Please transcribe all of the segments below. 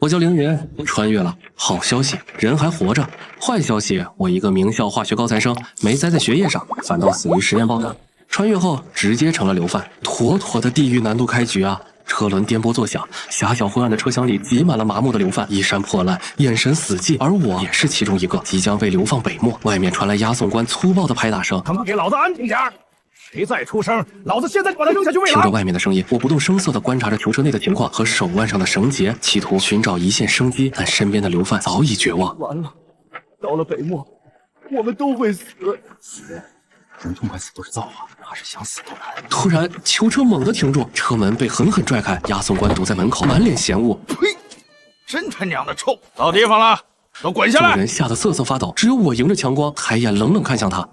我叫凌云，穿越了。好消息，人还活着；坏消息，我一个名校化学高材生没栽在学业上，反倒死于实验爆炸。穿越后直接成了流犯，妥妥的地狱难度开局啊！车轮颠簸作响，狭小昏暗的车厢里挤满了麻木的流犯，衣衫破烂，眼神死寂，而我也是其中一个，即将被流放北漠。外面传来押送官粗暴的拍打声，他们给老子安静点！谁再出声，老子现在就把他扔下去喂狼！听着外面的声音，我不动声色地观察着囚车内的情况和手腕上的绳结，企图寻找一线生机，但身边的流犯早已绝望。完了，到了北漠，我们都会死。能痛快死都是造化，怕是想死都难。突然，囚车猛地停住，车门被狠狠拽开，押送官堵在门口，满脸嫌恶。呸！真他娘的臭！到地方了，都滚下来！众人吓得瑟瑟发抖，只有我迎着强光，抬眼冷冷看向他。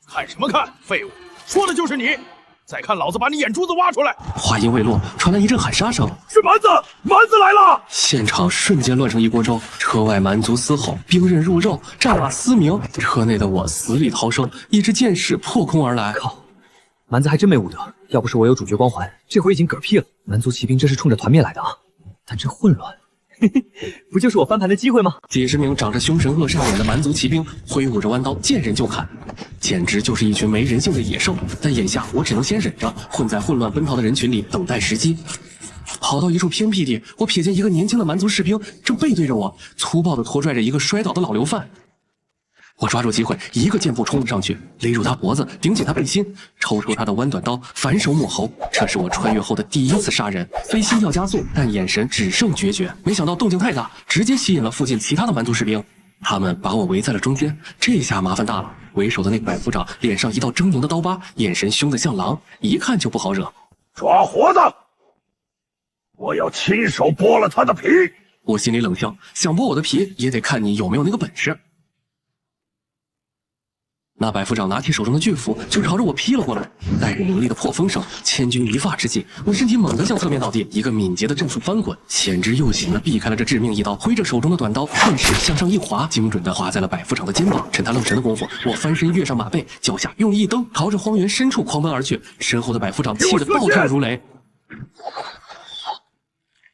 看什么看，废物！说的就是你！再看老子把你眼珠子挖出来！话音未落，传来一阵喊杀声，是蛮子，蛮子来了！现场瞬间乱成一锅粥，车外蛮族嘶吼，兵刃入肉，战马嘶鸣。车内的我死里逃生，一支箭矢破空而来。靠，蛮子还真没武德，要不是我有主角光环，这回已经嗝屁了。蛮族骑兵真是冲着团灭来的啊！但这混乱，嘿嘿，不就是我翻盘的机会吗？几十名长着凶神恶煞脸的蛮族骑兵挥舞着弯刀，见人就砍，简直就是一群没人性的野兽。但眼下我只能先忍着，混在混乱奔逃的人群里等待时机。跑到一处偏僻地，我瞥见一个年轻的蛮族士兵正背对着我，粗暴地拖拽着一个摔倒的老流犯。我抓住机会，一个箭步冲了上去，勒住他脖子，顶起他背心，抽出他的弯短刀，反手抹喉。这是我穿越后的第一次杀人，非心跳加速，但眼神只剩决绝。没想到动静太大，直接吸引了附近其他的蛮族士兵，他们把我围在了中间。这下麻烦大了，为首的那个百夫长脸上一道狰狞的刀疤，眼神凶得像狼，一看就不好惹。抓活的！我要亲手剥了他的皮！我心里冷笑，想剥我的皮也得看你有没有那个本事。那百夫长拿起手中的巨斧，就朝着我劈了过来，带着凌厉的破风声，千钧一发之际，我身体猛地向侧面倒地，一个敏捷的正负翻滚，前知右行的避开了这致命一刀，挥着手中的短刀，顺势向上一划，精准的划在了百夫长的肩膀。趁他愣神的功夫，我翻身跃上马背，脚下用力一蹬，朝着荒原深处狂奔而去。身后的百夫长气得暴跳如雷。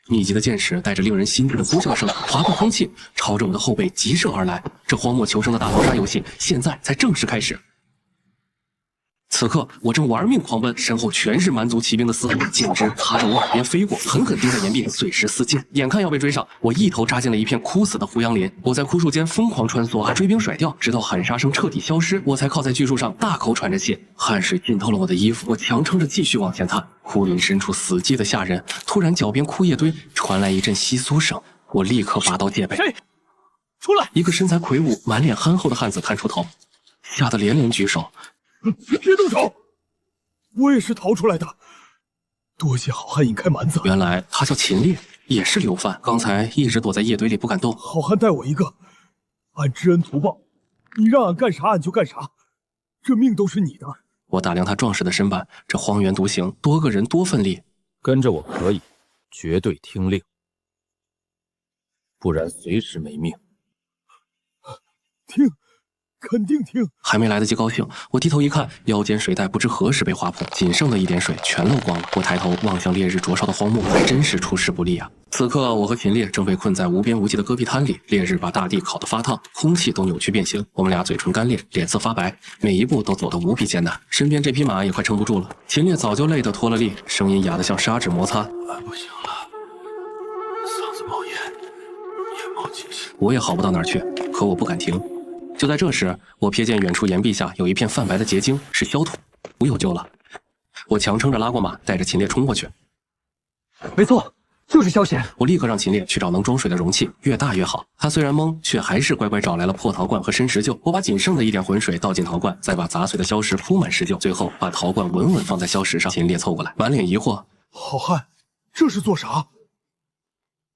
密集的箭矢带着令人心惊的呼啸声划过空气，朝着我的后背急射而来。这荒漠求生的大逃杀游戏现在才正式开始。此刻我正玩命狂奔，身后全是蛮族骑兵的嘶吼，箭枝擦着我耳边飞过，狠狠钉在岩壁，碎石四溅。眼看要被追上，我一头扎进了一片枯死的胡杨林。我在枯树间疯狂穿梭，把追兵甩掉，直到喊杀声彻底消失，我才靠在巨树上大口喘着气，汗水浸透了我的衣服。我强撑着继续往前探，枯林深处死寂的吓人。突然脚边枯叶堆传来一阵窸窣声，我立刻拔刀戒备。谁？出来！一个身材魁梧、满脸憨厚的汉子探出头，吓得连连举手。别动手！我也是逃出来的，多谢好汉引开蛮子。原来他叫秦烈，也是流犯，刚才一直躲在叶堆里不敢动。好汉待我一个，俺知恩图报，你让俺干啥俺就干啥，这命都是你的。我打量他壮实的身板，这荒原独行，多个人多份力。跟着我可以，绝对听令，不然随时没命。听。肯定听！还没来得及高兴，我低头一看，腰间水带不知何时被划破，仅剩的一点水全漏光了。我抬头望向烈日灼烧的荒漠，还真是出师不利啊！此刻，我和秦烈正被困在无边无际的戈壁滩里，烈日把大地烤得发烫，空气都扭曲变形。我们俩嘴唇干裂，脸色发白，每一步都走得无比艰难。身边这匹马也快撑不住了，秦烈早就累得脱了力，声音哑得像砂纸摩擦。不行了，嗓子冒烟，眼冒金星。我也好不到哪儿去，可我不敢停。就在这时，我瞥见远处岩壁下有一片泛白的结晶，是焦土，我有救了。我强撑着拉过马，带着秦烈冲过去。没错，就是萧贤。我立刻让秦烈去找能装水的容器，越大越好。他虽然懵，却还是乖乖找来了破陶罐和深石臼。我把仅剩的一点浑水倒进陶罐，再把砸碎的硝石铺满石臼，最后把陶罐稳稳放在硝石上。秦烈凑过来，满脸疑惑：“好汉，这是做啥？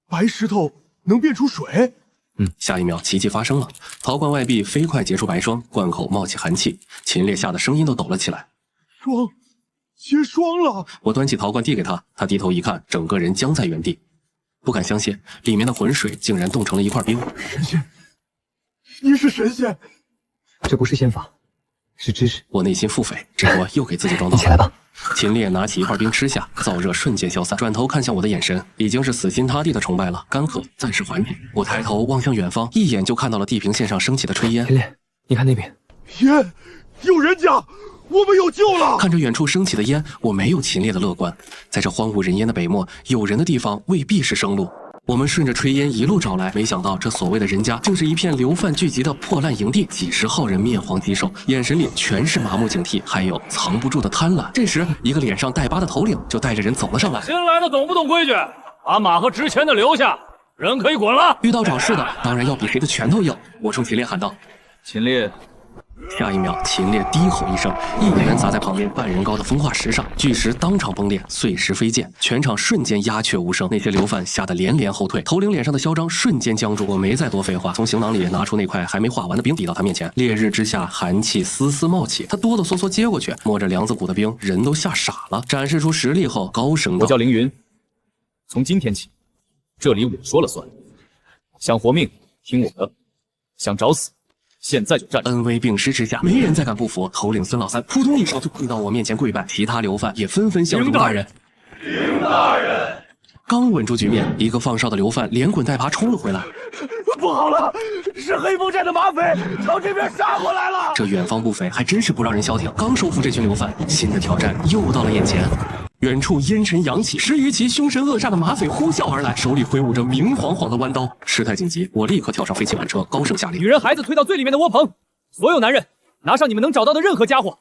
白石头能变出水？”下一秒，奇迹发生了，陶罐外壁飞快结出白霜，罐口冒起寒气。秦烈吓得声音都抖了起来。结霜了！我端起陶罐递给他，他低头一看，整个人僵在原地，不敢相信里面的浑水竟然冻成了一块冰。神仙，你是神仙！这不是仙法，是知识。我内心腹诽，这波又给自己装到了。起来吧。秦烈拿起一块冰吃下，燥热瞬间消散，转头看向我的眼神已经是死心塌地的崇拜了。干渴，暂时缓解。我抬头望向远方，一眼就看到了地平线上升起的炊烟。秦烈，你看那边，烟，有人家，我们有救了！看着远处升起的烟，我没有秦烈的乐观。在这荒无人烟的北漠，有人的地方未必是生路。我们顺着炊烟一路找来，没想到这所谓的人家，竟是一片流犯聚集的破烂营地，几十号人面黄肌瘦，眼神里全是麻木警惕，还有藏不住的贪婪。这时，一个脸上带疤的头领就带着人走了上来。新来的懂不懂规矩？把马和值钱的留下，人可以滚了。遇到找事的，当然要比谁的拳头硬。我冲秦烈喊道：“秦烈！”下一秒，秦烈低吼一声，一拳砸在旁边半人高的风化石上，巨石当场崩裂，碎石飞溅，全场瞬间鸦雀无声。那些流犯吓得连连后退，头领脸上的嚣张瞬间僵住。我没再多废话，从行囊里拿出那块还没化完的冰，递到他面前。烈日之下，寒气丝丝冒起，他哆哆嗦嗦接过去，摸着梁子骨的冰，人都吓傻了。展示出实力后，高声道：“我叫凌云，从今天起，这里我说了算。想活命，听我的；想找死，现在就站！”恩威并施之下，没人再敢不服。头领孙老三扑通一声就跪到我面前跪拜，其他流犯也纷纷向荣大人。凌大人，刚稳住局面，一个放哨的流犯连滚带爬冲了回来。不好了，是黑风寨的马匪朝这边杀过来了！这远方不匪还真是不让人消停。刚收服这群流犯，新的挑战又到了眼前。远处烟尘扬起，10余骑凶神恶煞的马匪呼啸而来，手里挥舞着明晃晃的弯刀。事态紧急，我立刻跳上飞骑马车，高声下令：女人孩子推到最里面的窝棚，所有男人拿上你们能找到的任何家伙，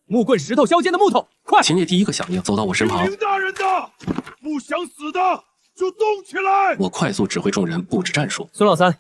木棍、石头、削尖的木头，快！秦烈第一个响应，走到我身旁。凌大人的，不想死的就动起来！我快速指挥众人布置战术。孙老三，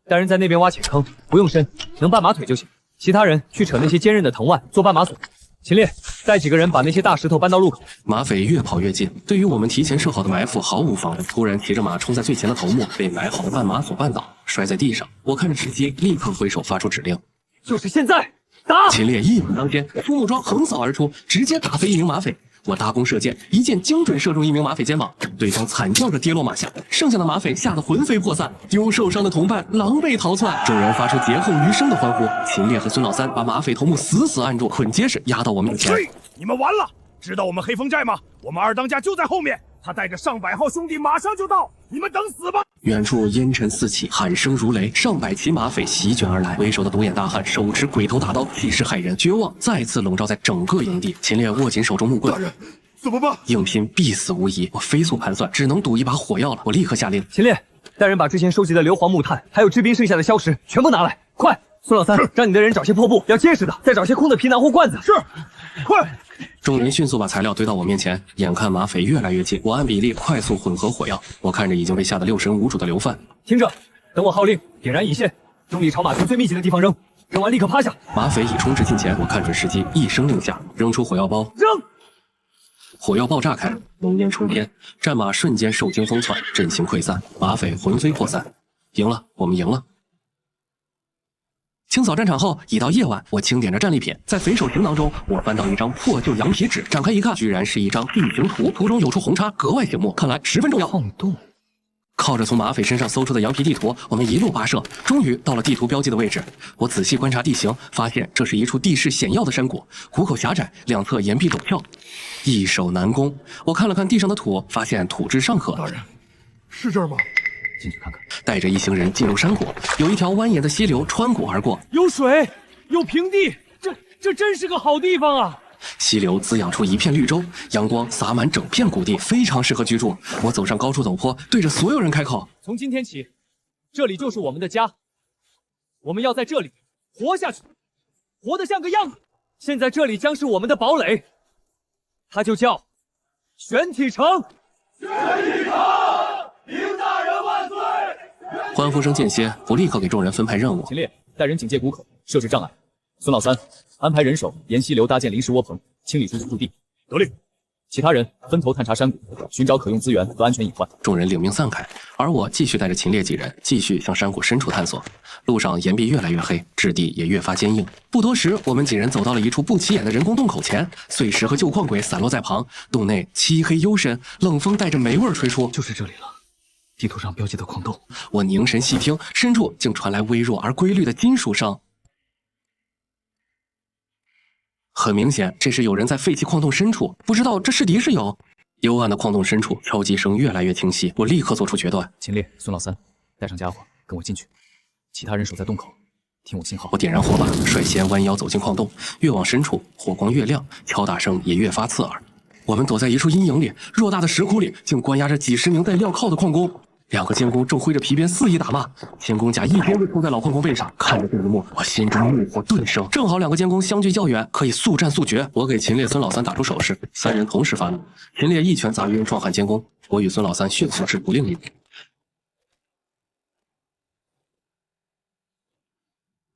带人在那边挖浅坑，不用深，能绊马腿就行。其他人去扯那些坚韧的藤蔓做绊马索。秦烈，带几个人把那些大石头搬到路口。马匪越跑越近，对于我们提前设好的埋伏毫无防备。突然骑着马冲在最前的头目被埋好的绊马索绊倒，摔在地上。我看着时机，立刻挥手发出指令：就是现在，打！秦烈一马当先，出木桩横扫而出，直接打飞一名马匪。我搭弓射箭，一箭精准射中一名马匪肩膀，对方惨叫着跌落马下，剩下的马匪吓得魂飞魄散，丢受伤的同伴狼狈逃窜，众人发出劫后余生的欢呼。秦烈和孙老三把马匪头目死死按住，很结实压到我面前。你们完了！知道我们黑风寨吗？我们二当家就在后面，他带着上百号兄弟马上就到，你们等死吧！远处烟尘四起，喊声如雷，上百骑马匪席卷而来。为首的独眼大汉手持鬼头大刀，气势骇人，绝望再次笼罩在整个营地。秦烈握紧手中木棍，大人，怎么办？硬拼必死无疑。我飞速盘算，只能赌一把火药了。我立刻下令：秦烈，带人把之前收集的硫磺木炭，还有制冰剩下的硝石全部拿来，快！孙老三，让你的人找些破布，要结实的，再找些空的皮囊或罐子。是，快！众人迅速把材料堆到我面前，眼看马匪越来越近，我按比例快速混合火药。我看着已经被吓得六神无主的流犯，听着，等我号令，点燃引线，用力朝马群最密集的地方扔，扔完立刻趴下。马匪已冲至近前，我看准时机，一声令下，扔出火药包，扔！火药爆炸开，浓烟冲天，战马瞬间受惊疯窜，阵型溃散，马匪魂飞魄散。赢了，我们赢了。清扫战场后，已到夜晚，我清点着战利品，在匪首行囊中，我翻到一张破旧羊皮纸，展开一看，居然是一张地形图，图中有处红叉，格外醒目，看来十分重要。矿洞。靠着从马匪身上搜出的羊皮地图，我们一路跋涉，终于到了地图标记的位置。我仔细观察地形，发现这是一处地势险要的山谷，谷口狭窄，两侧岩壁陡峭，易守难攻。我看了看地上的土，发现土质尚可。大人，是这儿吗？进去看看。带着一行人进入山谷，有一条蜿蜒的溪流穿谷而过，有水，有平地，这真是个好地方啊！溪流滋养出一片绿洲，阳光洒满整片谷地，非常适合居住。我走上高处陡坡，对着所有人开口：从今天起，这里就是我们的家，我们要在这里活下去，活得像个样子。现在这里将是我们的堡垒，它就叫玄体城。玄体城，凌大人万岁！欢呼声间歇，我立刻给众人分派任务。秦烈，带人警戒谷口，设置障碍。孙老三，安排人手沿溪流搭建临时窝棚，清理出租驻地。得令。其他人分头探查山谷，寻找可用资源和安全隐患。众人领命散开，而我继续带着秦烈几人继续向山谷深处探索。路上岩壁越来越黑，质地也越发坚硬。不多时，我们几人走到了一处不起眼的人工洞口前，碎石和旧矿轨散落在旁，洞内漆黑幽深，冷风带着霉味吹出。就是这里了，地图上标记的矿洞。我凝神细听，深处竟传来微弱而规律的金属声。很明显，这是有人在废弃矿洞深处，不知道这是敌是友。幽暗的矿洞深处，敲击声越来越清晰，我立刻做出决断。秦烈、孙老三，带上家伙，跟我进去，其他人守在洞口，听我信号。我点燃火把，率先弯腰走进矿洞，越往深处，火光越亮，敲打声也越发刺耳。我们躲在一处阴影里，偌大的石窟里竟关押着几十名戴镣铐的矿工。2个监工正挥着皮鞭肆意打骂，监工甲一鞭子抽在老矿工背上。看着这一幕，我心中怒火顿生。正好2个监工相距较远，可以速战速决。我给秦烈、孙老三打出手势，3人同时发怒。秦烈一拳砸晕壮汉监工，我与孙老三迅速制服另一人。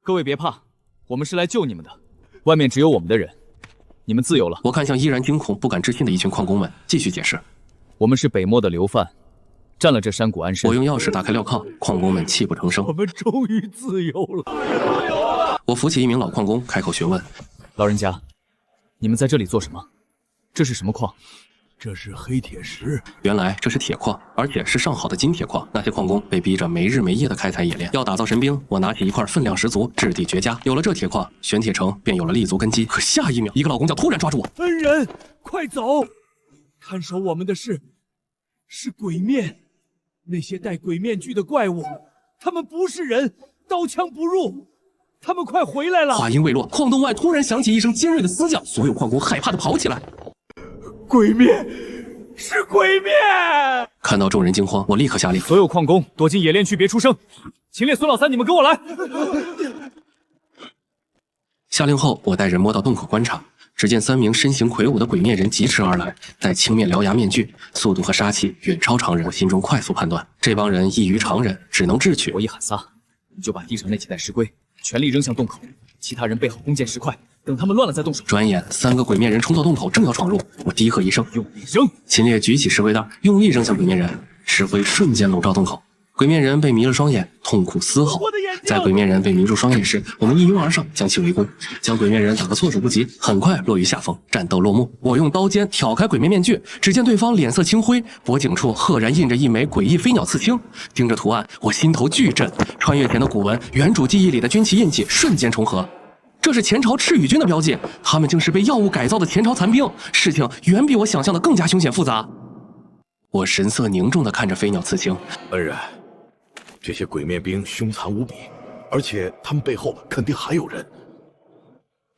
各位别怕，我们是来救你们的，外面只有我们的人，你们自由了。我看向依然惊恐不敢置信的一群矿工们，继续解释：我们是北漠的流犯。占了这山谷安身。我用钥匙打开镣铐，矿工们泣不成声。我们终于自由了。我扶起一名老矿工，开口询问：“老人家，你们在这里做什么？这是什么矿？”这是黑铁石。原来这是铁矿，而且是上好的金铁矿。那些矿工被逼着没日没夜的开采冶炼，要打造神兵。我拿起一块分量十足、质地绝佳，有了这铁矿，玄铁城便有了立足根基。可下一秒，一个老工匠突然抓住我：“恩人，快走！看守我们的是鬼面。那些戴鬼面具的怪物，他们不是人，刀枪不入。他们快回来了！”话音未落，矿洞外突然响起一声尖锐的嘶叫，所有矿工害怕的跑起来。鬼面，是鬼面！看到众人惊慌，我立刻下令：所有矿工躲进冶炼区，别出声。秦烈、孙老三，你们跟我来。下令后，我带人摸到洞口观察。只见3名身形魁梧的鬼面人疾驰而来，戴青面獠牙面具，速度和杀气远超常人。我心中快速判断，这帮人异于常人，只能智取。我一喊撒，你就把地上那几袋石龟全力扔向洞口，其他人备好弓箭石块，等他们乱了再动手。转眼3个鬼面人冲到洞口，正要闯入，我低喝一声：“用力扔！”秦烈举起石灰袋，用力扔向鬼面人，石灰瞬间笼罩洞口。鬼面人被迷了双眼，痛苦嘶吼。在鬼面人被迷住双眼时，我们一拥而上，将其围攻，将鬼面人打个措手不及，很快落于下风。战斗落幕，我用刀尖挑开鬼面面具，只见对方脸色青灰，脖颈处赫然印着一枚诡异飞鸟刺青。盯着图案，我心头巨震，穿越前的古文，原主记忆里的军旗印记瞬间重合。这是前朝赤羽军的标记，他们竟是被药物改造的前朝残兵。事情远比我想象的更加凶险复杂。我神色凝重地看着飞鸟刺青，恩人，这些鬼面兵凶残无比，而且他们背后肯定还有人。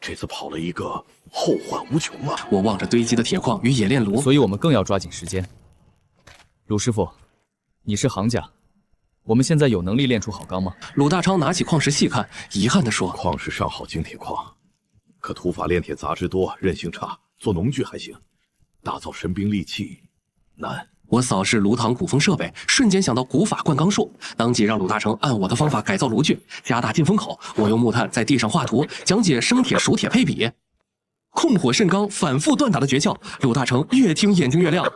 这次跑了一个，后患无穷啊！我望着堆积的铁矿与冶炼炉，所以我们更要抓紧时间。鲁师傅，你是行家，我们现在有能力炼出好钢吗？鲁大昌拿起矿石细看，遗憾地说：“矿石上好精铁矿，可土法炼铁杂质多，韧性差。做农具还行，打造神兵利器难。”我扫视炉膛鼓风设备，瞬间想到古法灌钢术，当即让鲁大成按我的方法改造炉具，加大进风口。我用木炭在地上画图，讲解生铁熟铁配比。控火渗钢，反复锻打的诀窍，鲁大成越听眼睛越亮。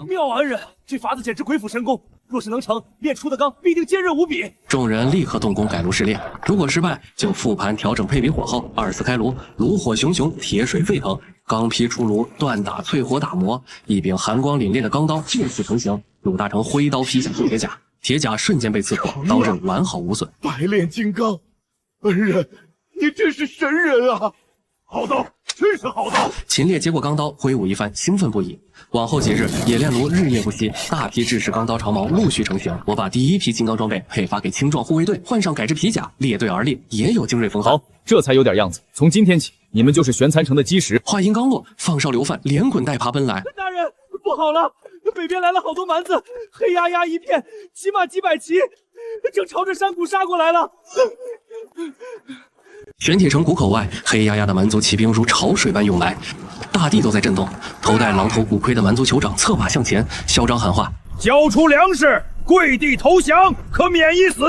妙啊，恩人，这法子简直鬼斧神工！若是能成，炼出的钢必定坚韧无比。众人立刻动工改炉试炼，如果失败，就复盘调整配比火候，2次开炉，炉火熊熊，铁水沸腾。钢坯出炉，锻打淬火打磨，一柄寒光凛冽的钢刀就此成型。鲁大成挥刀劈下铁甲，铁甲瞬间被刺破，刀刃完好无损。百炼金刚，恩人，你真是神人啊！好刀，真是好刀！秦烈接过钢刀，挥舞一番，兴奋不已。往后几日，冶炼炉日夜不息，大批制式钢刀长矛陆续成型。我把第一批金刚装备配发给青壮护卫队，换上改制皮甲，列队而立，也有精锐风范。好，这才有点样子。从今天起，你们就是玄残城的基石。话音刚落，放哨流犯连滚带爬奔来。大人，不好了！北边来了好多蛮子，黑压压一片，起码几百骑，正朝着山谷杀过来了。玄铁城谷口外，黑压压的蛮族骑兵如潮水般涌来，大地都在震动。头戴狼头骨盔的蛮族酋长策马向前，嚣张喊话：“交出粮食，跪地投降，可免一死。”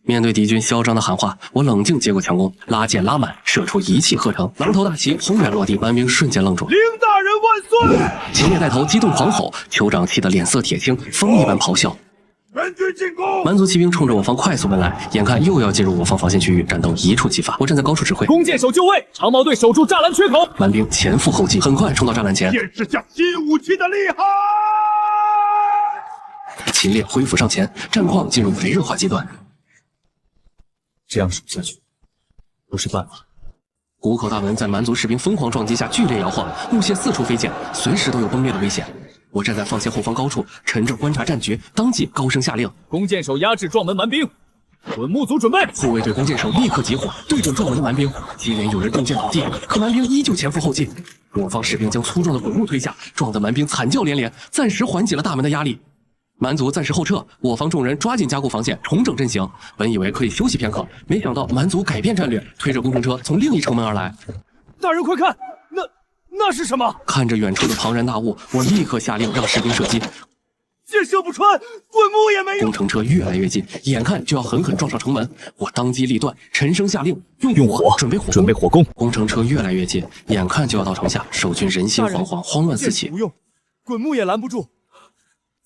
面对敌军嚣张的喊话，我冷静接过强弓，拉箭拉满，射出一气呵成，狼头大旗轰然落地，蛮兵瞬间愣住。林大人万岁！秦烈带头激动狂吼，酋长气得脸色铁青，风一般咆哮。全军进攻！蛮族骑兵冲着我方快速奔来，眼看又要进入我方防线区域，战斗一触即发。我站在高处指挥，弓箭手就位，长矛队守住栅栏缺口。蛮兵前赴后继，很快冲到栅栏前。见识下新武器的厉害！秦烈挥斧上前，战况进入肥热化阶段。这样守下去不是办法。谷口大门在蛮族士兵疯狂撞击下剧烈摇晃，路线四处飞溅，随时都有崩裂的危险。我站在放线后方高处，沉着观察战局，当即高声下令：弓箭手压制撞门蛮兵，滚木组准备。护卫队弓箭手立刻集火，对准撞门的蛮兵。接连有人中箭倒地，可蛮兵依旧前赴后继。我方士兵将粗壮的滚木推下，撞得蛮兵惨叫连连，暂时缓解了大门的压力。蛮族暂时后撤，我方众人抓紧加固防线，重整阵型。本以为可以休息片刻，没想到蛮族改变战略，推着工程车从另一城门而来。大人快看，那是什么？看着远处的庞然大物，我立刻下令让士兵射击。箭射不穿，滚木也没有。工程车越来越近，眼看就要狠狠撞上城门，我当机立断，沉声下令用火准备火攻。攻。工程车越来越近，眼看就要到城下，守军人心惶惶，慌乱四起。不用，滚木也拦不住，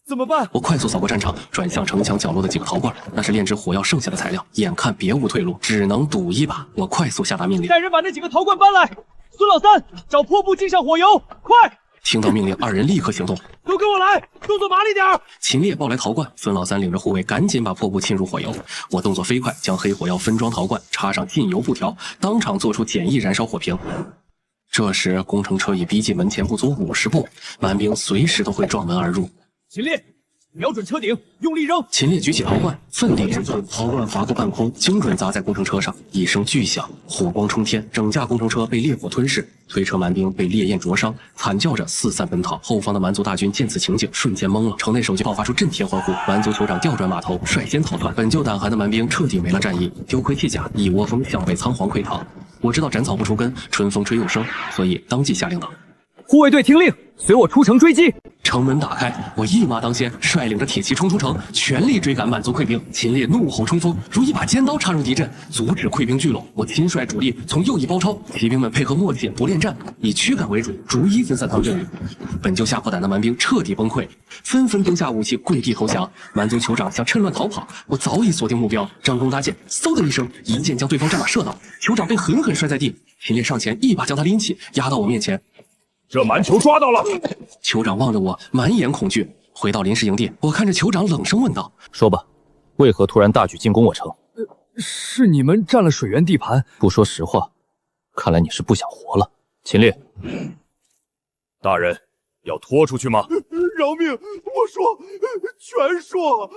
怎么办？我快速扫过战场，转向城墙角落的几个陶罐，那是炼制火药剩下的材料。眼看别无退路，只能赌一把。我快速下达命令，带人把那几个陶罐搬来。孙老三，找破布浸上火油，快！听到命令，二人立刻行动。都跟我来，动作麻利点儿。秦烈抱来陶罐，孙老三领着护卫赶紧把破布浸入火油。我动作飞快，将黑火药分装陶罐，插上浸油布条，当场做出简易燃烧火瓶。这时工程车已逼近门前不足50步，蛮兵随时都会撞门而入。秦烈，瞄准车顶，用力扔。秦烈举起陶罐，奋力直刺，陶罐划过半空，精准砸在工程车上，一声巨响，火光冲天，整架工程车被烈火吞噬，推车蛮兵被烈焰灼伤，惨叫着四散奔逃。后方的蛮族大军见此情景，瞬间懵了，城内守军爆发出震天欢呼。蛮族酋长调转马头，率先逃窜。本就胆寒的蛮兵彻底没了战意，丢盔弃甲，一窝蜂向北仓皇溃逃。我知道斩草不除根，春风吹又生，所以当即下令道：护卫队听令，随我出城追击。城门打开，我一马当先，率领着铁骑冲出城，全力追赶满族溃兵。秦烈怒吼冲锋，如一把尖刀插入敌阵，阻止溃兵聚拢。我亲率主力从右翼包抄，骑兵们配合默契，不恋战，以驱赶为主，逐一分散他们阵雨。本就吓破胆的蛮兵彻底崩溃，纷纷丢下武器，跪地投降。蛮族酋长想趁乱逃跑，我早已锁定目标，张弓搭箭，嗖的一声，一箭将对方战马射倒，酋长被狠狠摔在地。秦烈上前一把将他拎起，压到我面前。这蛮酋抓到了。酋长望着我，满眼恐惧。回到临时营地，我看着酋长冷声问道：说吧，为何突然大举进攻我城？是你们占了水源地盘。不说实话，看来你是不想活了。秦烈，大人要拖出去吗？饶命！我说，全说。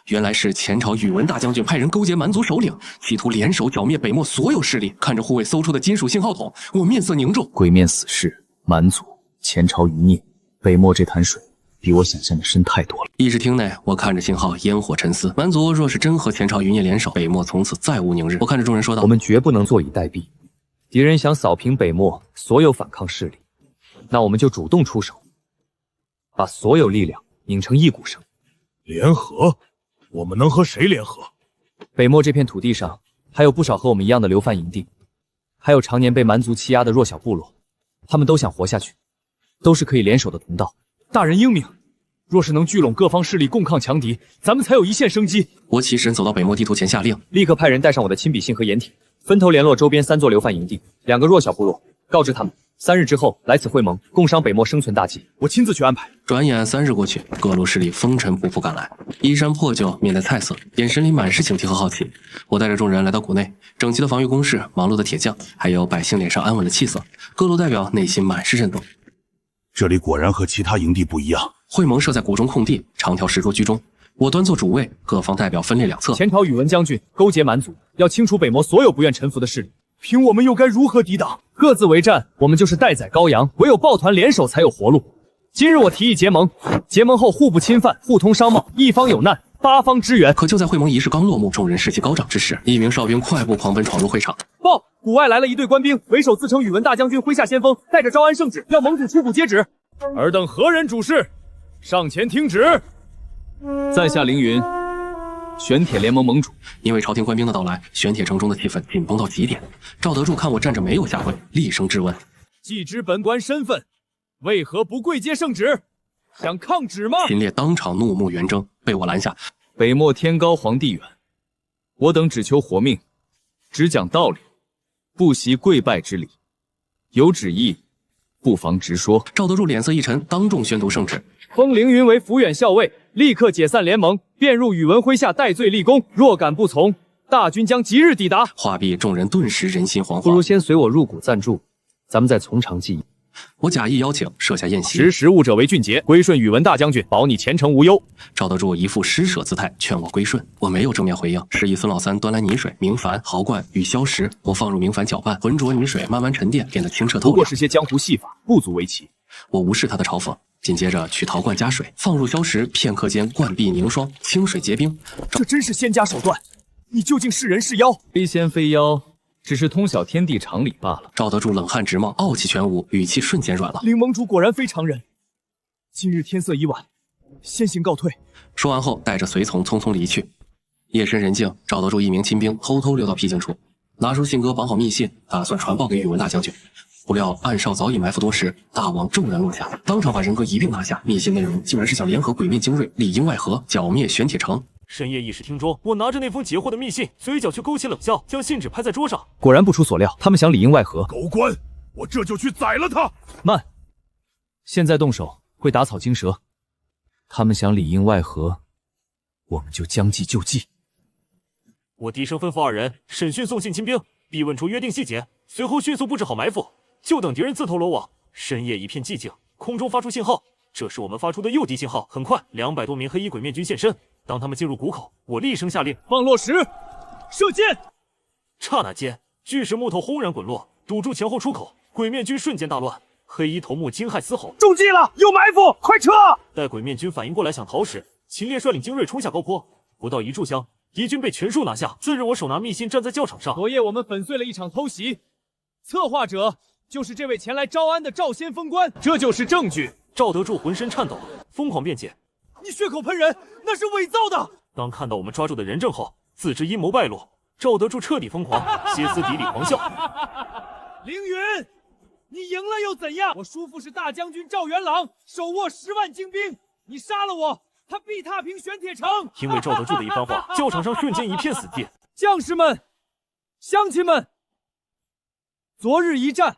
原来是前朝宇文大将军派人勾结蛮族首领，企图联手剿灭北漠所有势力。看着护卫搜出的金属信号筒，我面色凝重。鬼面死士，蛮族，前朝余孽，北漠这潭水比我想象的深太多了。议事厅内，我看着信号，烟火沉思。蛮族若是真和前朝余孽联手，北漠从此再无宁日。我看着众人说道：我们绝不能坐以待毙。敌人想扫平北漠所有反抗势力，那我们就主动出手，把所有力量拧成一股绳。联合？我们能和谁联合？北漠这片土地上还有不少和我们一样的流犯营地，还有常年被蛮族欺压的弱小部落，他们都想活下去，都是可以联手的同道。大人英明，若是能聚拢各方势力共抗强敌，咱们才有一线生机。我起身走到北漠地图前下令，立刻派人带上我的亲笔信和掩体，分头联络周边3座流犯营地、2个弱小部落，告知他们3日之后来此会盟，共商北漠生存大计。我亲自去安排。转眼3日过去，各路势力风尘仆仆赶来，衣衫破旧，面带菜色，眼神里满是警惕和好奇。我带着众人来到谷内，整齐的防御工事，忙碌的铁匠，还有百姓脸上安稳的气色，各路代表内心满是震动。这里果然和其他营地不一样。会盟设在谷中空地，长条石桌居中，我端坐主位，各方代表分列两侧。前朝宇文将军勾结蛮族，要清除北漠所有不愿臣服的势力，凭我们又该如何抵挡？各自为战，我们就是待宰羔羊，唯有抱团联手才有活路。今日我提议结盟，结盟后互不侵犯，互通商贸，一方有难8方支援。可就在会盟仪式刚落幕，众人士气高涨之时，一名哨兵快步狂奔闯入会场。报，谷外来了一队官兵，为首自称宇文大将军麾下先锋，带着招安圣旨，要盟主出谷接旨。尔等何人主事？上前听旨。在下凌云，玄铁联盟盟主。因为朝廷官兵的到来，玄铁城中的气氛紧绷到极点。赵德柱看我站着没有下跪，厉声质问：既知本官身份，为何不跪接圣旨？想抗旨吗？秦烈当场怒目圆睁，被我拦下。北漠天高皇帝远，我等只求活命，只讲道理，不习跪拜之礼。有旨意，不妨直说。赵德柱脸色一沉，当众宣读圣旨：封凌云为抚远校尉，立刻解散联盟，便入宇文麾下戴罪立功。若敢不从，大军将即日抵达。话毕，众人顿时人心惶惶。不如先随我入谷暂住，咱们再从长计议。我假意邀请，设下宴席。识时务者为俊杰，归顺宇文大将军，保你前程无忧。赵德柱一副施舍姿态，劝我归顺。我没有正面回应，示意孙老三端来泥水、明矾、毫冠与硝石，我放入明矾搅拌，浑浊泥水慢慢沉淀，变得清澈透亮。不过是些江湖戏法，不足为奇。我无视他的嘲讽，紧接着取陶罐加水，放入硝石，片刻间灌壁凝霜，清水结冰。这真是仙家手段！你究竟是人是妖？非仙非妖，只是通晓天地常理罢了。赵德柱冷汗直冒，傲气全无，语气瞬间软了。灵盟主果然非常人。今日天色已晚，先行告退。说完后，带着随从匆匆离去。夜深人静，赵德柱一名亲兵偷偷溜到僻静处，拿出信鸽，绑好密信，打算传报给宇文大将军。不料暗哨早已埋伏多时，大王骤然落下，当场把人格一并拿下。密信内容竟然是想联合鬼面精锐，里应外合，剿灭玄铁城。深夜议事厅中，我拿着那封截获的密信，嘴角却勾起冷笑，将信纸拍在桌上。果然不出所料，他们想里应外合。狗官，我这就去宰了他！慢，现在动手会打草惊蛇。他们想里应外合，我们就将计就计。我低声吩咐二人审讯送信亲兵，逼问出约定细节，随后迅速布置好埋伏，就等敌人自投罗网。深夜一片寂静，空中发出信号，这是我们发出的诱敌信号。很快，200多名黑衣鬼面军现身。当他们进入谷口，我厉声下令放落石，射箭。刹那间，巨石木头轰然滚落，堵住前后出口，鬼面军瞬间大乱。黑衣头目惊骇嘶吼：“中计了，有埋伏，快撤！”待鬼面军反应过来想逃时，秦烈率领精锐冲下高坡，不到1炷香，敌军被全数拿下。次日，我手拿密信站在教场上。昨夜我们粉碎了一场偷袭，策划者就是这位前来招安的赵先锋官，这就是证据。赵德柱浑身颤抖，疯狂辩解：“你血口喷人，那是伪造的。”当看到我们抓住的人证后，自知阴谋败露，赵德柱彻底疯狂，歇斯底里狂笑：“凌云，你赢了又怎样？我叔父是大将军赵元朗，手握10万精兵，你杀了我，他必踏平玄铁城。”因为赵德柱的一番话，教场上瞬间一片死寂。将士们，乡亲们，昨日一战，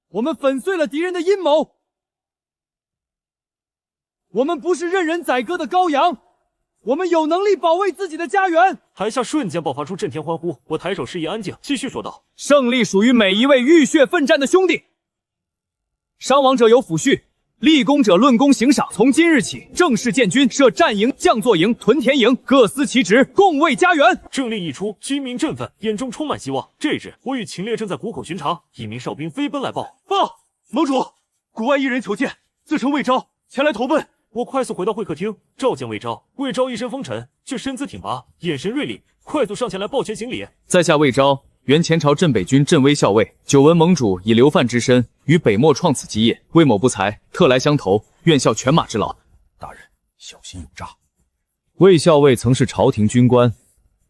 我们粉碎了敌人的阴谋。我们不是任人宰割的羔羊，我们有能力保卫自己的家园。台下瞬间爆发出震天欢呼，我抬手示意安静，继续说道：“胜利属于每一位浴血奋战的兄弟，伤亡者有抚恤，立功者论功行赏。从今日起，正式建军，设战营、将作营、屯田营，各司其职，共卫家园。”政令一出，军民振奋，眼中充满希望。这日，我与秦烈正在谷口巡查，一名哨兵飞奔来报：“报，盟主，谷外一人求见，自称魏昭，前来投奔。”我快速回到会客厅，召见魏昭。魏昭一身风尘，却身姿挺拔，眼神锐利，快速上前来抱拳行礼。在下魏昭，原前朝镇北军镇威校尉，久闻盟主以流犯之身于北漠创此基业，魏某不才，特来相投，愿效犬马之劳。大人，小心有诈！魏校尉曾是朝廷军官，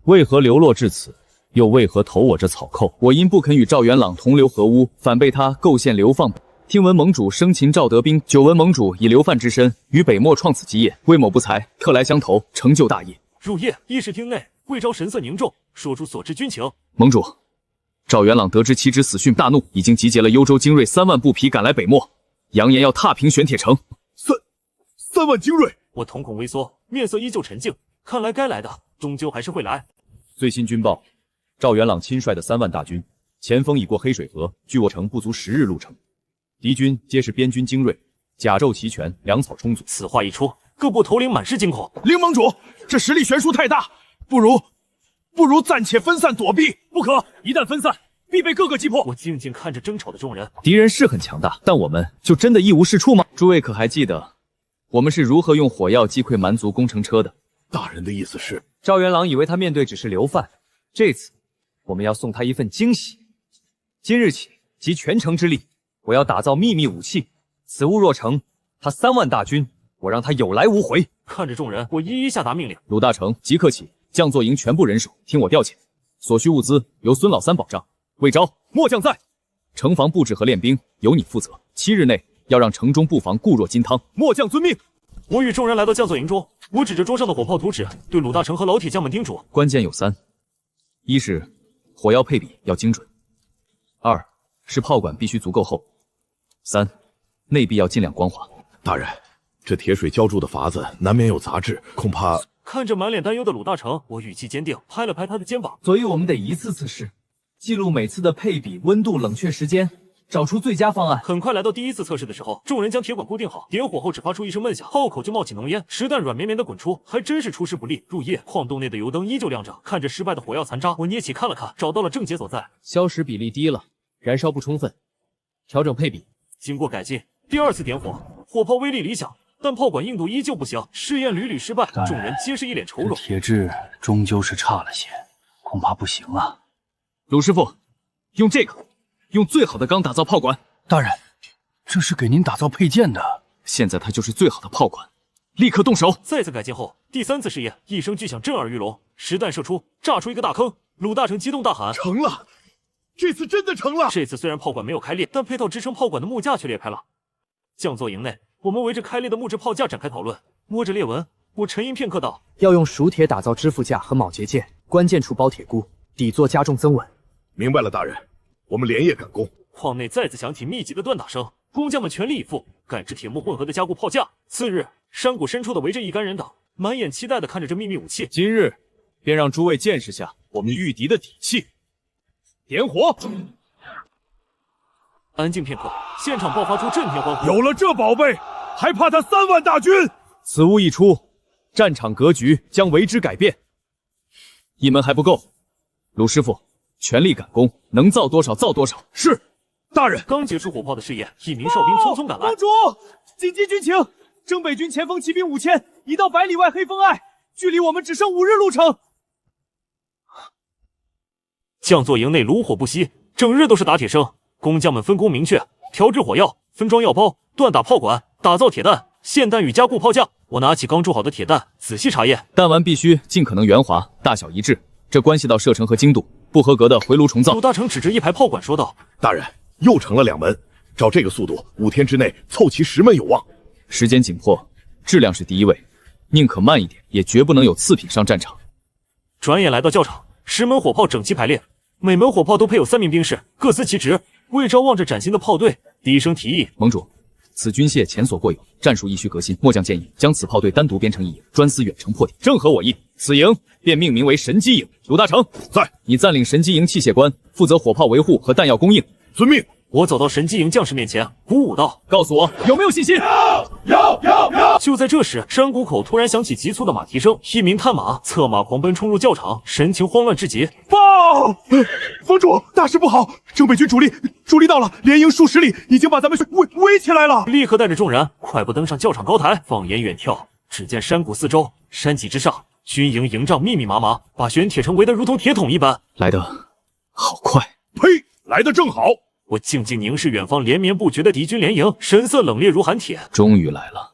为何流落至此？又为何投我这草寇？我因不肯与赵元朗同流合污，反被他构陷流放。听闻盟主生擒赵德兵，久闻盟主以流犯之身于北漠创此基业，魏某不才，特来相投，成就大业。入夜，议事厅内，魏昭神色凝重，说出所知军情。盟主，赵元朗得知其侄死讯，大怒，已经集结了幽州精锐3万步匹赶来北漠，扬言要踏平玄铁城。3万精锐！我瞳孔微缩，面色依旧沉静，看来该来的终究还是会来。最新军报，赵元朗亲率的3万大军，前锋已过黑水河，距我城不足10日路程。敌军皆是边军精锐，甲胄齐全，粮草充足。此话一出，各部头领满是惊恐。凌盟主，这实力悬殊太大，不如暂且分散躲避。不可，一旦分散，必被各个击破。我静静看着争吵的众人，敌人是很强大，但我们就真的一无是处吗？诸位可还记得我们是如何用火药击溃蛮族工程车的？大人的意思是，赵元朗以为他面对只是流犯，这次我们要送他一份惊喜。今日起，集全城之力，我要打造秘密武器，此物若成，他3万大军，我让他有来无回。看着众人，我一一下达命令。鲁大成，即刻起，将作营全部人手，听我调遣。所需物资由孙老三保障。魏昭，末将在。城防布置和练兵由你负责。7日内要让城中布防固若金汤。末将遵命。我与众人来到将佐营中，我指着桌上的火炮图纸，对鲁大成和老铁将们叮嘱：关键有3：一是火药配比要精准；2是炮管必须足够厚；3内壁要尽量光滑。大人，这铁水浇筑的法子难免有杂质，恐怕看着满脸担忧的鲁大成，我语气坚定，拍了拍他的肩膀。所以我们得一次次试，记录每次的配比、温度、冷却时间，找出最佳方案。很快来到第一次测试的时候，众人将铁管固定好，点火后只发出一声闷响，炮口就冒起浓烟，实弹软绵绵的滚出，还真是出师不利。入夜，矿洞内的油灯依旧亮着，看着失败的火药残渣，我捏起看了看，找到了症结所在，硝石比例低了，燃烧不充分，调整配比。经过改进，第二次点火，火炮威力理想，但炮管硬度依旧不行，试验屡屡失败，众人皆是一脸愁容。铁质终究是差了些，恐怕不行了。鲁师傅，用这个，用最好的钢打造炮管。大人，这是给您打造配件的，现在它就是最好的炮管，立刻动手。再次改进后，第三次试验，一声巨响震耳欲聋，实弹射出，炸出一个大坑。鲁大成激动大喊：“成了！这次真的成了！”这次虽然炮管没有开裂，但配套支撑炮管的木架却裂开了。降座营内，我们围着开裂的木质炮架展开讨论。摸着裂纹，我沉吟片刻道：“要用熟铁打造支付架和铆结件，关键处包铁箍，底座加重增稳。”明白了，大人，我们连夜赶工。矿内再次响起密集的锻打声，工匠们全力以赴赶制铁木混合的加固炮架。次日，山谷深处的围着一干人等，满眼期待地看着这秘密武器。今日便让诸位见识下我们御敌的底气。点火！安静片刻，现场爆发出震天欢呼。有了这宝贝，还怕他3万大军？此物一出，战场格局将为之改变。一门还不够，鲁师傅全力赶工，能造多少造多少。是，大人。刚结束火炮的试验，一名哨兵匆匆赶来。盟主，紧急军情，征北军前锋骑兵5000已到100里外黑风隘，距离我们只剩5日路程。降座营内炉火不息，整日都是打铁声。工匠们分工明确，调制火药，分装药包，锻打炮管，打造铁弹、霰弹与加固炮架。我拿起刚铸好的铁弹，仔细查验。弹丸必须尽可能圆滑，大小一致，这关系到射程和精度。不合格的回炉重造。鲁大成指着一排炮管说道：“大人，又成了2门，照这个速度，5天之内凑齐10门有望。”时间紧迫，质量是第一位，宁可慢一点，也绝不能有次品上战场。转眼来到教场，10门火炮整齐排列，每门火炮都配有3名兵士，各司其职。魏昭望着崭新的炮队，低声提议：“盟主，此军械前所过有，战术亦需革新。末将建议将此炮队单独编成一营，专司远程破敌，正合我意。此营便命名为神机营。鲁大成在，你暂领神机营器械官，负责火炮维护和弹药供应。遵命。”我走到神机营将士面前，鼓舞道：“告诉我有没有信心？”有。就在这时，山谷口突然响起急促的马蹄声，一名探马策马狂奔冲入教场，神情慌乱至极。报！盟主，大事不好！征北军主力到了，连营数10里，已经把咱们围起来了。立刻带着众人快步登上教场高台，放眼远眺，只见山谷四周、山脊之上，军营营帐密密麻麻，把玄铁城围得如同铁桶一般。来得好快！呸！来得正好。我静静凝视远方连绵不绝的敌军连营，神色冷冽如寒铁。终于来了，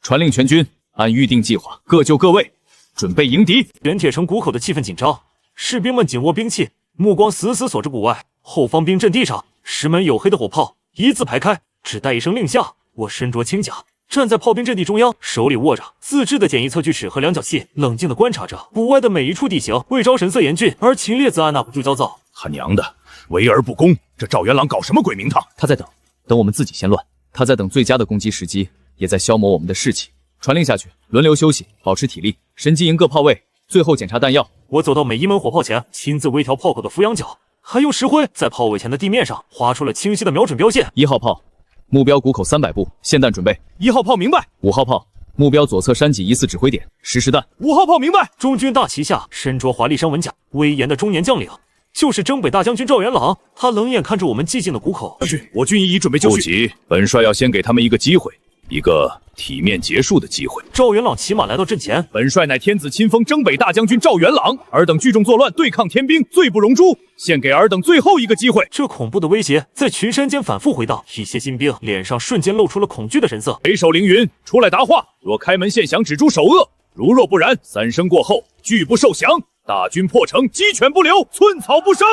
传令全军按预定计划各就各位，准备迎敌。玄铁城谷口的气氛紧张，士兵们紧握兵器，目光死死锁着谷外。后方兵阵地上，10门黝黑的火炮一字排开，只待一声令下，我身着轻甲，站在炮兵阵地中央，手里握着自制的简易测距尺和量角器，冷静地观察着谷外的每一处地形。魏昭神色严峻，而秦烈则按捺不住焦躁。他娘的，围而不攻，这赵元朗搞什么鬼名堂？他在等我们自己先乱，他在等最佳的攻击时机，也在消磨我们的士气。传令下去，轮流休息，保持体力。神机营各炮位，最后检查弹药。我走到每一门火炮前，亲自微调炮口的俯仰角，还用石灰在炮尾前的地面上划出了清晰的瞄准标线。1号炮，目标谷口300步，霰弹准备。1号炮明白。5号炮，目标左侧山脊疑似指挥点，实时弹。5号炮明白。中军大旗下，身着华丽山纹甲、威严的中年将领，就是征北大将军赵元朗。他冷眼看着我们寂静的谷口。我军已准备就绪。不急，本帅要先给他们一个机会，一个体面结束的机会。赵元朗骑马来到阵前，本帅乃天子亲封征北大将军赵元朗，尔等聚众作乱，对抗天兵，罪不容诛，献给尔等最后一个机会。这恐怖的威胁在群山间反复回荡，一些新兵脸上瞬间露出了恐惧的神色。北守凌云，出来答话。若开门献降，止住首恶；如若不然，3声过后，拒不受降。大军破城，鸡犬不留，寸草不生。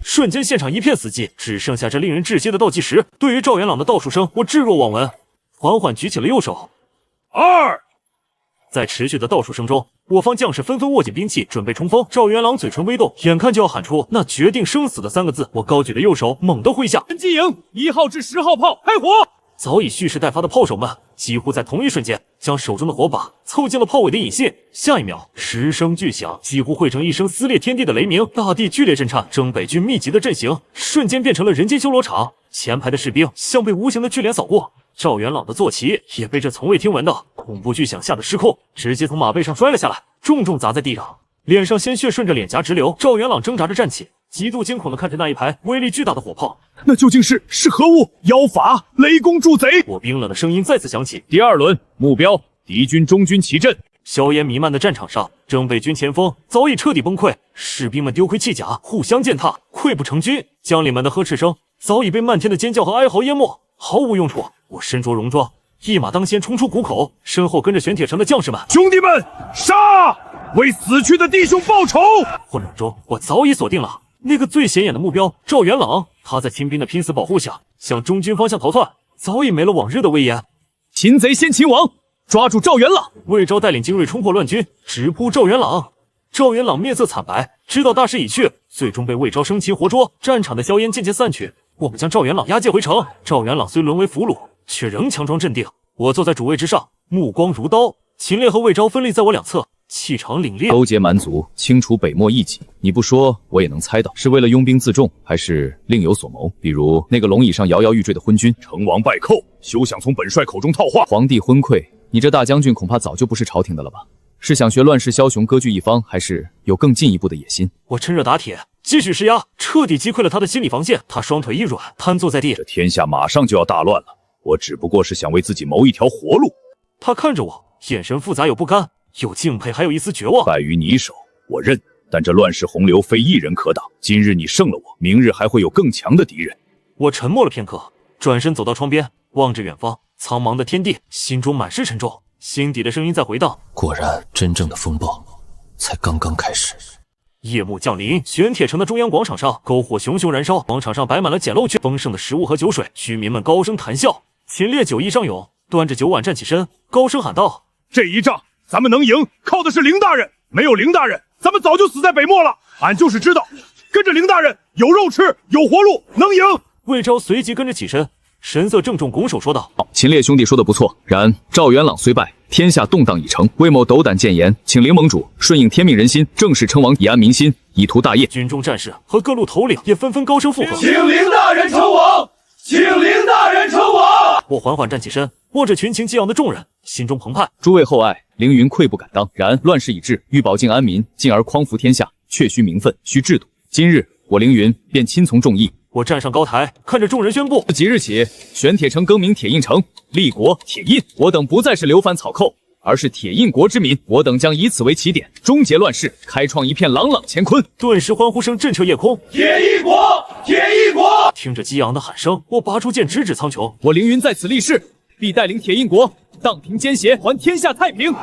瞬间现场一片死寂，只剩下这令人窒息的倒计时。对于赵元朗的倒数声，我置若罔闻，缓缓举起了右手。2。在持续的倒数声中，我方将士纷纷握紧兵器，准备冲锋。赵元朗嘴唇微动，眼看就要喊出那决定生死的3个字。我高举的右手猛地挥下，神机营1号至10号炮开火。早已蓄势待发的炮手们几乎在同一瞬间将手中的火把凑近了炮尾的引信。下一秒，10声巨响几乎汇成一声撕裂天地的雷鸣，大地剧烈震颤。征北军密集的阵型瞬间变成了人间修罗场，前排的士兵像被无形的巨镰扫过。赵元朗的坐骑也被这从未听闻的恐怖巨响吓得失控，直接从马背上摔了下来，重重砸在地上，脸上鲜血顺着脸颊直流。赵元朗挣扎着站起，极度惊恐地看着那一排威力巨大的火炮。那究竟是何物？妖法，雷公助贼！我冰冷的声音再次响起。第2轮目标：敌军中军齐阵。硝烟弥漫的战场上，征北军前锋早已彻底崩溃，士兵们丢盔弃甲，互相践踏，溃不成军。将领们的呵斥声早已被漫天的尖叫和哀嚎淹没，毫无用处。我身着戎装，一马当先冲出谷口，身后跟着玄铁城的将士们。兄弟们，杀！为死去的弟兄报仇！混乱中，我早已锁定了那个最显眼的目标——赵元朗。他在亲兵的拼死保护下，向中军方向逃窜，早已没了往日的威严。擒贼先擒王，抓住赵元朗！魏昭带领精锐冲破乱军，直扑赵元朗。赵元朗面色惨白，知道大势已去，最终被魏昭生擒活捉。战场的硝烟渐渐散去，我们将赵元朗押解回城。赵元朗虽沦为俘虏，却仍强装镇定。我坐在主位之上，目光如刀。秦烈和魏昭分立在我两侧，气场凛冽。勾结蛮族，清除北漠异己，你不说我也能猜到，是为了拥兵自重，还是另有所谋？比如那个龙椅上摇摇欲坠的昏君。成王败寇，休想从本帅口中套话。皇帝昏聩，你这大将军恐怕早就不是朝廷的了吧？是想学乱世枭雄割据一方，还是有更进一步的野心？我趁热打铁，继续施压，彻底击溃了他的心理防线。他双腿一软，瘫坐在地。这天下马上就要大乱了，我只不过是想为自己谋一条活路。他看着我，眼神复杂有不甘，有敬佩，还有一丝绝望。败于你手，我认，但这乱世洪流非一人可挡。今日你胜了我，明日还会有更强的敌人。我沉默了片刻，转身走到窗边，望着远方苍茫的天地，心中满是沉重。心底的声音在回荡：果然，真正的风暴才刚刚开始。夜幕降临，玄铁城的中央广场上，篝火熊熊燃烧，广场上摆满了简陋却丰盛的食物和酒水，居民们高声谈笑。秦烈酒意上涌，端着酒碗站起身，高声喊道：这一仗咱们能赢，靠的是凌大人。没有凌大人，咱们早就死在北漠了。俺就是知道，跟着凌大人有肉吃，有活路，能赢。魏昭随即跟着起身，神色郑重，拱手说道：秦烈兄弟说的不错，然赵元朗虽败，天下动荡已成，魏某斗胆谏言，请凌盟主顺应天命人心，正式称王，以安民心，以图大业。军中战士和各路头领也纷纷高声附和：请凌大人称王，请凌大人称王。我缓缓站起身，望着群情激昂的众人，心中澎湃。诸位厚爱，凌云愧不敢当。然乱世已至，欲保境安民，进而匡扶天下，确需名分，需制度。今日我凌云便亲从众议。我站上高台，看着众人宣布：即日起，玄铁城更名铁印城，立国铁印。我等不再是流藩草寇，而是铁印国之民。我等将以此为起点，终结乱世，开创一片朗朗乾坤。顿时欢呼声震彻夜空。铁印国，铁印国！听着激昂的喊声，我拔出剑，直指苍穹。我凌云在此立誓，必带领铁印国荡平奸邪，还天下太平。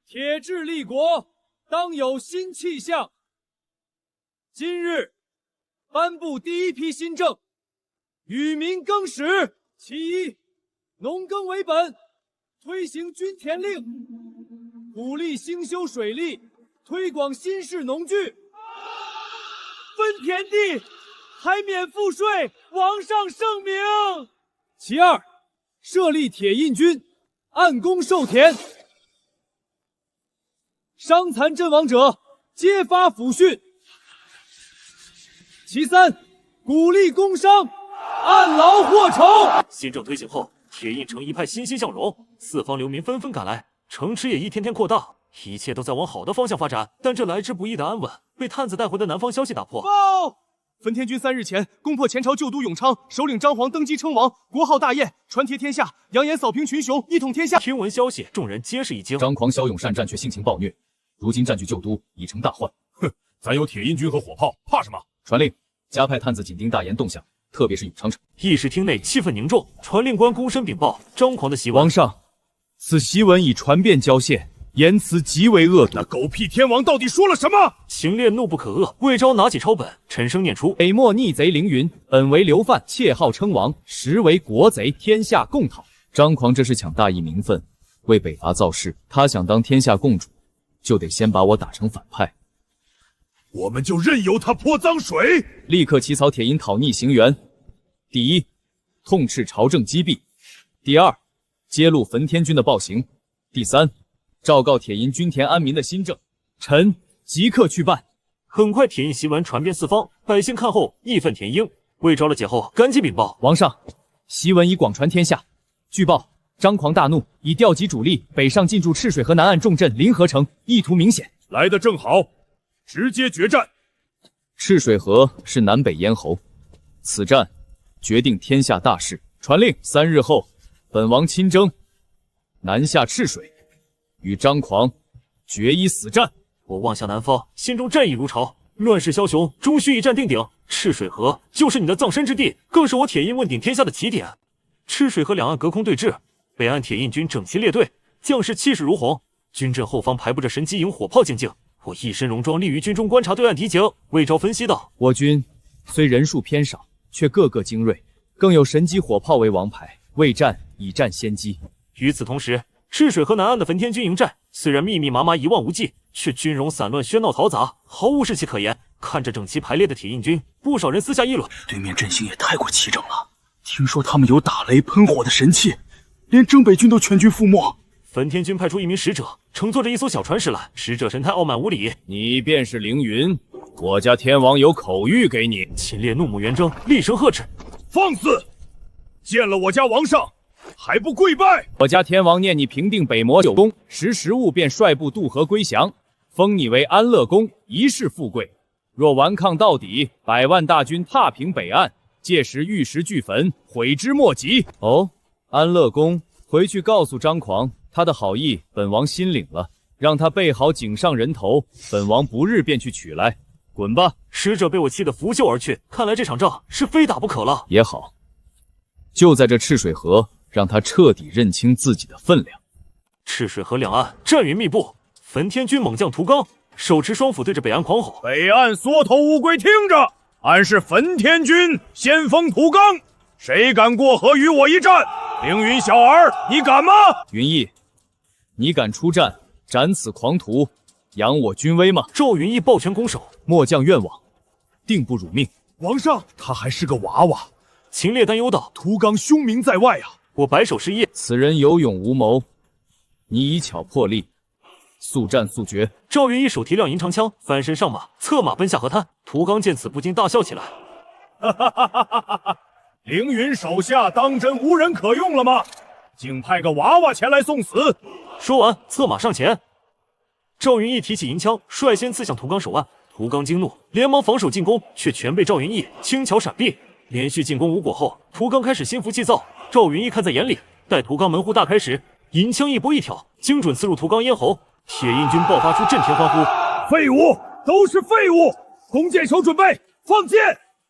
铁制立国，当有新气象。今日颁布第一批新政，与民更始。其一，农耕为本，推行均田令，鼓励兴修水利，推广新式农具，分田地，还免赋税，王上圣明。其二，设立铁印军，按工授田，伤残阵亡者皆发抚恤。其三，鼓励工商，按劳获酬。新政推行后，铁印城一派欣欣向荣，四方流民纷纷赶来，城池也一天天扩大，一切都在往好的方向发展。但这来之不易的安稳，被探子带回的南方消息打破。报！分天军3日前攻破前朝旧都永昌，首领张皇登基称王，国号大业，传帖天下，扬言扫平群雄，一统天下。听闻消息，众人皆是一惊。张狂骁勇善战，却性情暴虐，如今占据旧都，已成大患。哼，咱有铁印军和火炮，怕什么？传令，加派探子紧盯大研动向，特别是永昌城。议事厅内气氛凝重，传令官躬身禀报张狂的檄文。王上，此檄文已传遍郊县，言辞极为恶毒。那狗屁天王到底说了什么？秦烈怒不可遏，魏昭拿起抄本，沉声念出：北漠逆贼凌云，本为流犯，窃号称王，实为国贼，天下共讨。张狂这是抢大义名分，为北伐造势。他想当天下共主，就得先把我打成反派。我们就任由他泼脏水。立刻起草铁印讨逆行辕。第一，痛斥朝政积弊，第二，揭露焚天军的暴行。第三，昭告铁印均田安民的新政。臣即刻去办。很快，铁印檄文传遍四方，百姓看后义愤填膺。魏昭了解后，赶紧禀报王上，檄文已广传天下。据报，张狂大怒，已调集主力北上进驻赤水河南岸重镇临河城，意图明显。来得正好，直接决战。赤水河是南北咽喉，此战决定天下大事。传令，3日后，本王亲征，南下赤水，与张狂决一死战。我望向南方，心中战意如潮。乱世枭雄，终须一战定鼎。赤水河就是你的葬身之地，更是我铁印问鼎天下的起点。赤水河两岸隔空对峙，北岸铁印军整齐列队，将士气势如虹。军阵后方排布着神机营火炮静静。我一身戎装立于军中观察对岸敌情。魏昭分析道：我军虽人数偏少，却个个精锐，更有神机火炮为王牌，未战已占先机。与此同时，赤水河南岸的焚天军营寨虽然密密麻麻一望无际，却军容散乱，喧闹嘈杂，毫无士气可言。看着整齐排列的铁印军，不少人私下议论：对面阵型也太过齐整了。听说他们有打雷喷火的神器，连征北军都全军覆没。焚天军派出一名使者，乘坐着一艘小船驶来。使者神态傲慢无礼：你便是凌云，我家天王有口谕给你。秦烈怒目圆睁，厉声呵斥：放肆！见了我家王上还不跪拜！我家天王念你平定北魔九宫，识时务，便率部渡河归降，封你为安乐公，一世富贵。若顽抗到底，100万大军踏平北岸，届时玉石俱焚，悔之莫及。哦，安乐公，回去告诉张狂，他的好意本王心领了，让他备好颈上人头，本王不日便去取来。滚吧！使者被我气得拂袖而去，看来这场仗是非打不可了。也好，就在这赤水河，让他彻底认清自己的分量。赤水河两岸战云密布，焚天军猛将屠刚手持双斧对着北岸狂吼：北岸缩头乌龟，听着，俺是焚天军先锋屠刚，谁敢过河与我一战？凌云小儿，你敢吗？云逸，你敢出战斩此狂徒，扬我军威吗？赵云逸抱拳拱手：末将愿往，定不辱命。王上，他还是个娃娃。秦烈担忧道：屠刚凶名在外啊！我摆手示意：此人有勇无谋，你以巧破例，速战速决。赵云逸手提亮银长枪，翻身上马，策马奔下河滩。屠刚见此不禁大笑起来：哈哈哈哈哈哈！凌云手下当真无人可用了吗？竟派个娃娃前来送死！说完，策马上前。赵云逸提起银枪，率先刺向屠刚手腕。屠刚惊怒，连忙防守进攻，却全被赵云逸轻巧闪避。连续进攻无果后，屠刚开始心浮气躁。赵云逸看在眼里，待屠刚门户大开时，银枪一拨一挑，精准刺入屠刚咽喉。铁印军爆发出震天欢呼：废物，都是废物！弓箭手准备放箭，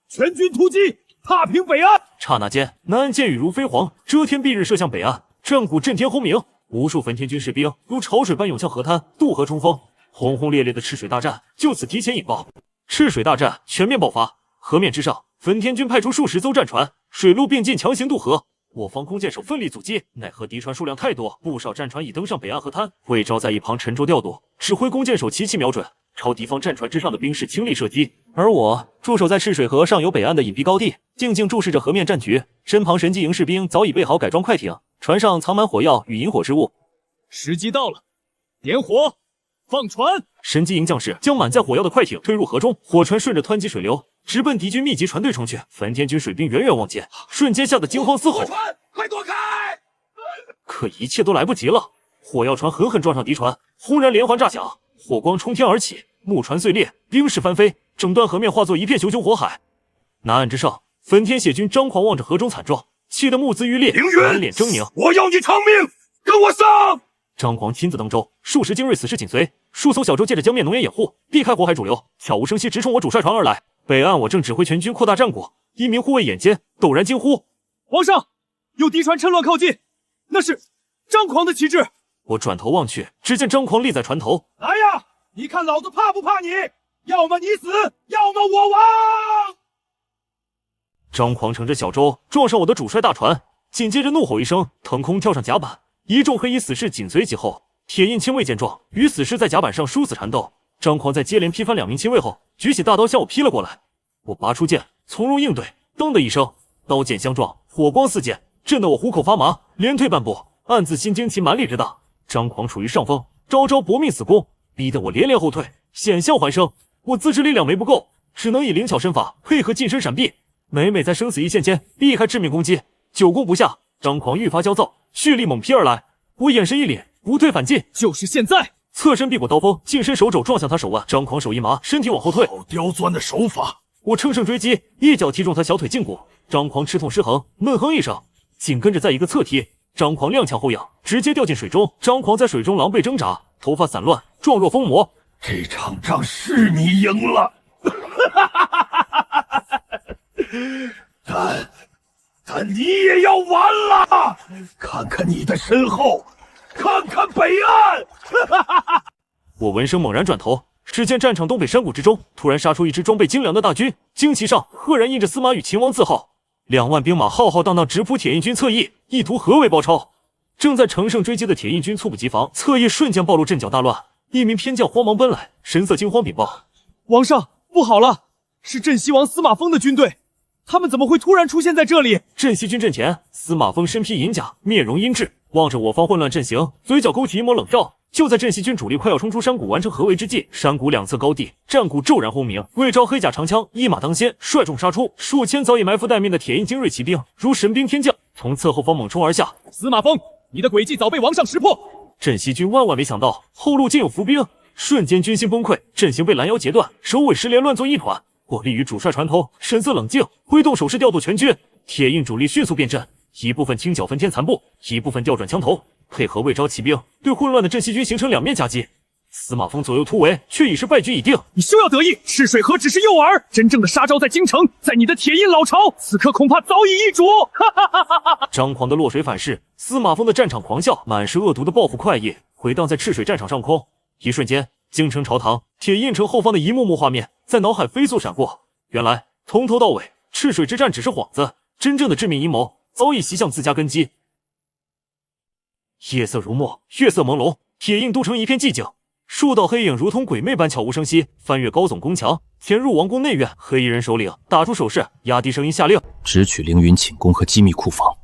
全军突击，踏平北岸！刹那间，南岸箭雨如飞蝗，遮天蔽日射向北岸，战鼓震天轰鸣，无数焚天军士兵如潮水般涌向河滩，渡河冲锋。轰轰烈烈的赤水大战就此提前引爆。赤水大战全面爆发，河面之上，焚天军派出数十艘战船，水陆并进，强行渡河。我方弓箭手奋力阻击，奈何敌船数量太多，不少战船已登上北岸河滩。魏昭在一旁沉着调度，指挥弓箭手齐齐瞄准，朝敌方战船之上的兵士倾力射击。而我驻守在赤水河上游北岸的隐蔽高地，静静注视着河面战局。身旁神机营士兵早已备好改装快艇，船上藏满火药与引火之物。时机到了，点火，放船！神机营将士将满载火药的快艇推入河中，火船顺着湍急水流，直奔敌军密集船队冲去。焚天军水兵远远望见，瞬间吓得惊慌嘶吼：快躲开！可一切都来不及了，火药船狠狠撞上敌船，轰然连环炸响，火光冲天而起，木船碎裂，兵士翻飞，整段河面化作一片熊熊火海。南岸之上，焚天血军张狂望着河中惨状，气得目眦欲裂，满脸狰狞。我要你偿命，跟我上！张狂亲自登舟，数十精锐死士紧随，数艘小舟借着江面浓烟掩护，避开火海主流，悄无声息直冲我主帅船而来。北岸我正指挥全军扩大战果，一名护卫眼尖，陡然惊呼：皇上，有敌船趁乱靠近，那是张狂的旗帜！我转头望去，只见张狂立在船头。来呀，你看老子怕不怕你？要么你死，要么我亡！张狂乘着小舟撞上我的主帅大船，紧接着怒吼一声，腾空跳上甲板。一众黑衣死士紧随其后，铁印亲卫见状，与死士在甲板上殊死缠斗。张狂在接连劈翻2名亲卫后，举起大刀向我劈了过来。我拔出剑，从容应对，噔的一声，刀剑相撞，火光四溅，震得我虎口发麻，连退半步，暗自心惊其蛮力之大。张狂处于上风，招招搏命死攻，逼得我连连后退，险象环生。我自知力量没不够，只能以灵巧身法配合近身闪避，每每在生死一线间避开致命攻击。久攻不下，张狂愈发焦躁，蓄力猛劈而来。我眼神一凛，不退反进，就是现在！侧身避过刀锋，近身手肘撞向他手腕。张狂手一麻，身体往后退。好刁钻的手法！我乘胜追击，一脚踢中他小腿胫骨。张狂吃痛失衡，闷哼一声，紧跟着再一个侧踢。张狂踉跄后仰，直接掉进水中。张狂在水中狼狈挣扎，头发散乱，状若疯魔。这场仗是你赢了，但你也要完了！看看你的身后，看看北岸！我闻声猛然转头，只见战场东北山谷之中，突然杀出一支装备精良的大军，旌旗上赫然印着司马与秦王字号，2万兵马浩浩荡荡直扑铁印军侧翼，意图合围包抄。正在乘胜追击的铁印军猝不及防，侧翼瞬间暴露，阵脚大乱。一名偏将慌忙奔来，神色惊慌禀报：王上，不好了，是镇西王司马峰的军队，他们怎么会突然出现在这里？镇西军阵前，司马峰身披银甲，面容阴鸷，望着我方混乱阵型，嘴角勾起一抹冷笑。就在镇西军主力快要冲出山谷完成合围之际，山谷两侧高地战鼓骤然轰鸣，魏昭黑甲长枪一马当先，率众杀出，数千早已埋伏待命的铁印精锐骑兵如神兵天将，从侧后方猛冲而下。司马峰，你的诡计早被王上识破！镇西军万万没想到后路竟有伏兵，瞬间军心崩溃，阵型被拦腰截断，首尾失联，乱作一团。我立于主帅船头，神色冷静，挥动手势调度全军。铁印主力迅速变阵，一部分清剿焚天残部，一部分调转枪头，配合魏昭骑兵，对混乱的镇西军形成两面夹击。司马峰左右突围，却已是败局已定。你休要得意，赤水河只是诱饵，真正的杀招在京城，在你的铁印老巢，此刻恐怕早已易主。张狂的落水反噬，司马峰的战场狂笑，满是恶毒的报复快意，回荡在赤水战场上空。一瞬间，京城朝堂、铁印城后方的一幕幕画面在脑海飞速闪过。原来从头到尾，赤水之战只是幌子，真正的致命阴谋早已袭向自家根基。夜色如墨，月色朦胧，铁印都城一片寂静。数道黑影如同鬼魅般悄无声息翻越高耸宫墙，潜入王宫内院。黑衣人首领打出手势，压低声音下令：直取凌云寝宫和机密库房，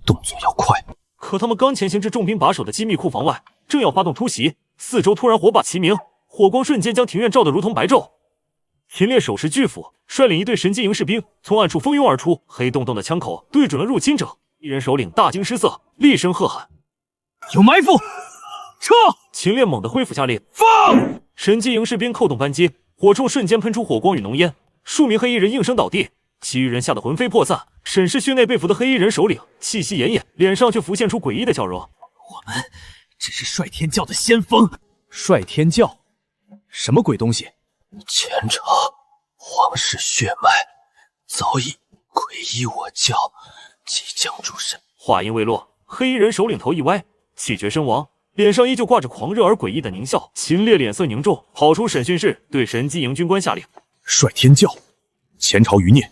动作要快。可他们刚前行至重兵把守的机密库房外，正要发动突袭，四周突然火把齐鸣，火光瞬间将庭院照得如同白昼。秦烈手持巨斧，率领一队神机营士兵从暗处蜂拥而出，黑洞洞的枪口对准了入侵者。一人首领大惊失色，厉声喝喊：有埋伏！撤！秦烈猛地挥斧下令，放！神机营士兵扣动扳机，火柱瞬间喷出火光与浓烟，数名黑衣人应声倒地，其余人吓得魂飞魄散。审视穴内被俘的黑衣人首领，气息奄奄，脸上却浮现出诡异的笑容。我们只是率天教的先锋。率天教？什么鬼东西？前朝皇室血脉早已皈依我教，即将诛身。话音未落，黑衣人首领头一歪，气绝身亡，脸上依旧挂着狂热而诡异的狞笑。秦烈脸色凝重，跑出审讯室，对神机营军官下令：率天教，前朝余孽，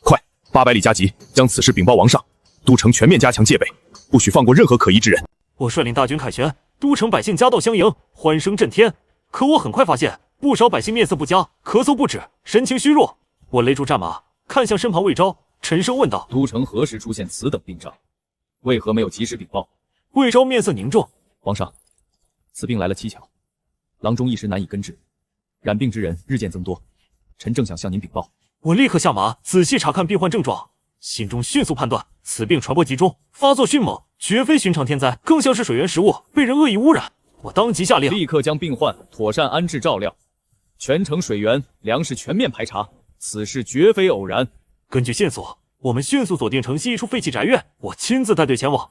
快800里加急，将此事禀报王上，都城全面加强戒备，不许放过任何可疑之人。我率领大军凯旋，都城百姓夹道相迎，欢声震天。可我很快发现，不少百姓面色不佳，咳嗽不止，神情虚弱。我勒住战马，看向身旁魏昭，沉声问道：都城何时出现此等病症？为何没有及时禀报？魏昭面色凝重：皇上，此病来了蹊跷，郎中一时难以根治，染病之人日渐增多，臣正想向您禀报。我立刻下马，仔细查看病患症状，心中迅速判断，此病传播集中，发作迅猛，绝非寻常天灾，更像是水源食物被人恶意污染。我当即下令，立刻将病患妥善安置照料，全城水源、粮食全面排查，此事绝非偶然。根据线索，我们迅速锁定城西一处废弃宅院，我亲自带队前往。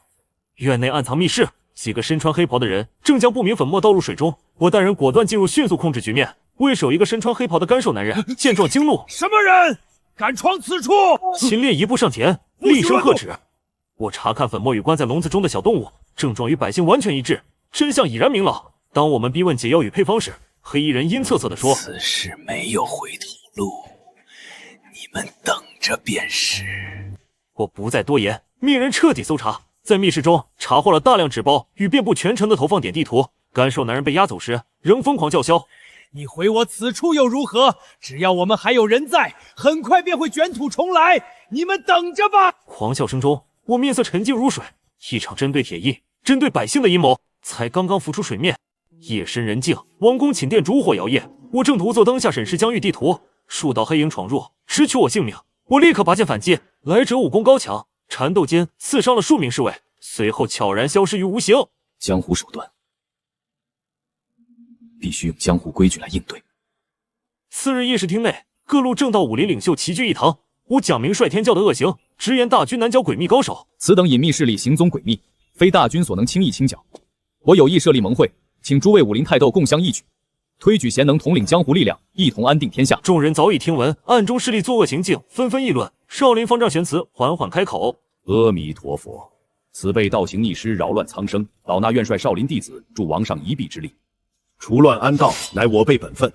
院内暗藏密室，几个身穿黑袍的人正将不明粉末倒入水中。我带人果断进入，迅速控制局面。为首一个身穿黑袍的干瘦男人见状惊怒：什么人敢闯此处？秦烈一步上前，厉声喝止。我查看粉末与关在笼子中的小动物，症状与百姓完全一致，真相已然明朗。当我们逼问解药与配方时，黑衣人阴恻恻地说：此事没有回头路，你们等着便是。我不再多言，命人彻底搜查，在密室中查获了大量纸包与遍布全城的投放点地图。干瘦男人被押走时仍疯狂叫嚣：你回我此处又如何？只要我们还有人在，很快便会卷土重来，你们等着吧！狂笑声中，我面色沉静如水。一场针对铁翼、针对百姓的阴谋才刚刚浮出水面。夜深人静，王宫寝殿烛火摇曳，我正独坐灯下审视疆域地图，数道黑影闯入，直取我性命。我立刻拔剑反击，来者武功高强，缠斗间刺伤了数名侍卫，随后悄然消失于无形。江湖手段，必须用江湖规矩来应对。次日议事厅内，各路正道武林领袖齐聚一堂。我讲明率天教的恶行，直言大军难剿诡秘高手。此等隐秘势力行踪诡秘，非大军所能轻易清剿。我有意设立盟会，请诸位武林泰斗共襄义举，推举贤能统领江湖力量，一同安定天下。众人早已听闻暗中势力作恶行径，纷纷议论。少林方丈玄慈缓缓开口：“阿弥陀佛，此辈倒行逆施，扰乱苍生。老衲愿率少林弟子助王上一臂之力，除乱安道，乃我辈本分，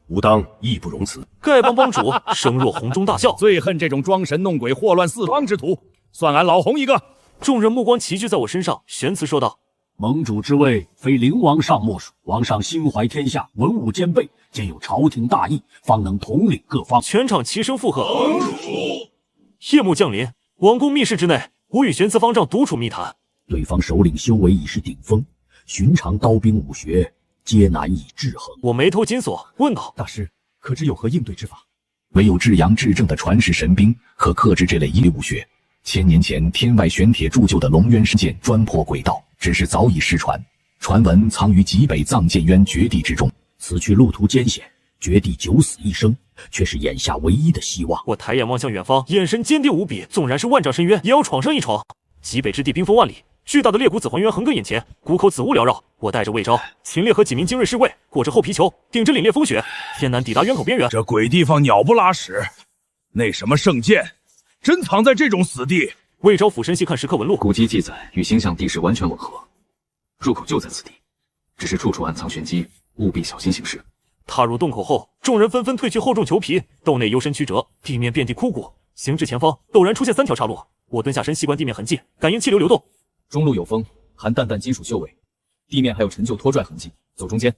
吾当义不容辞。”丐帮帮主声若洪钟大笑，最恨这种装神弄鬼、祸乱四方之徒，算俺老洪一个。众人目光齐聚在我身上，玄慈说道：“盟主之位，非灵王上莫属。王上心怀天下，文武兼备，兼有朝廷大义，方能统领各方。”全场齐声附和。盟主。夜幕降临，王宫密室之内，我与玄慈方丈独处密谈。对方首领修为已是顶峰，寻常刀兵武学皆难以制衡。我眉头紧锁，问道：“大师，可知有何应对之法？”唯有至阳至正的传世神兵，可克制这类异类武学。千年前天外玄铁铸就的龙渊神剑专破鬼道，只是早已失传。传闻藏于极北藏剑渊绝地之中，此去路途艰险，绝地九死一生，却是眼下唯一的希望。我抬眼望向远方，眼神坚定无比，纵然是万丈深渊，也要闯上一闯。极北之地冰封万里，巨大的裂谷子还原横亘眼前，谷口紫雾缭绕。我带着魏昭、秦烈和几名精锐侍卫，裹着厚皮裘，顶着凛冽风雪，天南抵达渊口边缘。这鬼地方鸟不拉屎，那什么圣剑，真藏在这种死地？魏昭俯身细看石刻纹路，古籍记载与星象地势完全吻合，入口就在此地，只是处处暗藏玄机，务必小心行事。踏入洞口后，众人纷纷褪去厚重裘皮，洞内幽深曲折，地面遍地枯骨。行至前方，陡然出现3条岔路。我蹲下身细观地面痕迹，感应气流流动。中路有风，含淡淡金属锈味，地面还有陈旧拖拽痕迹。走中间，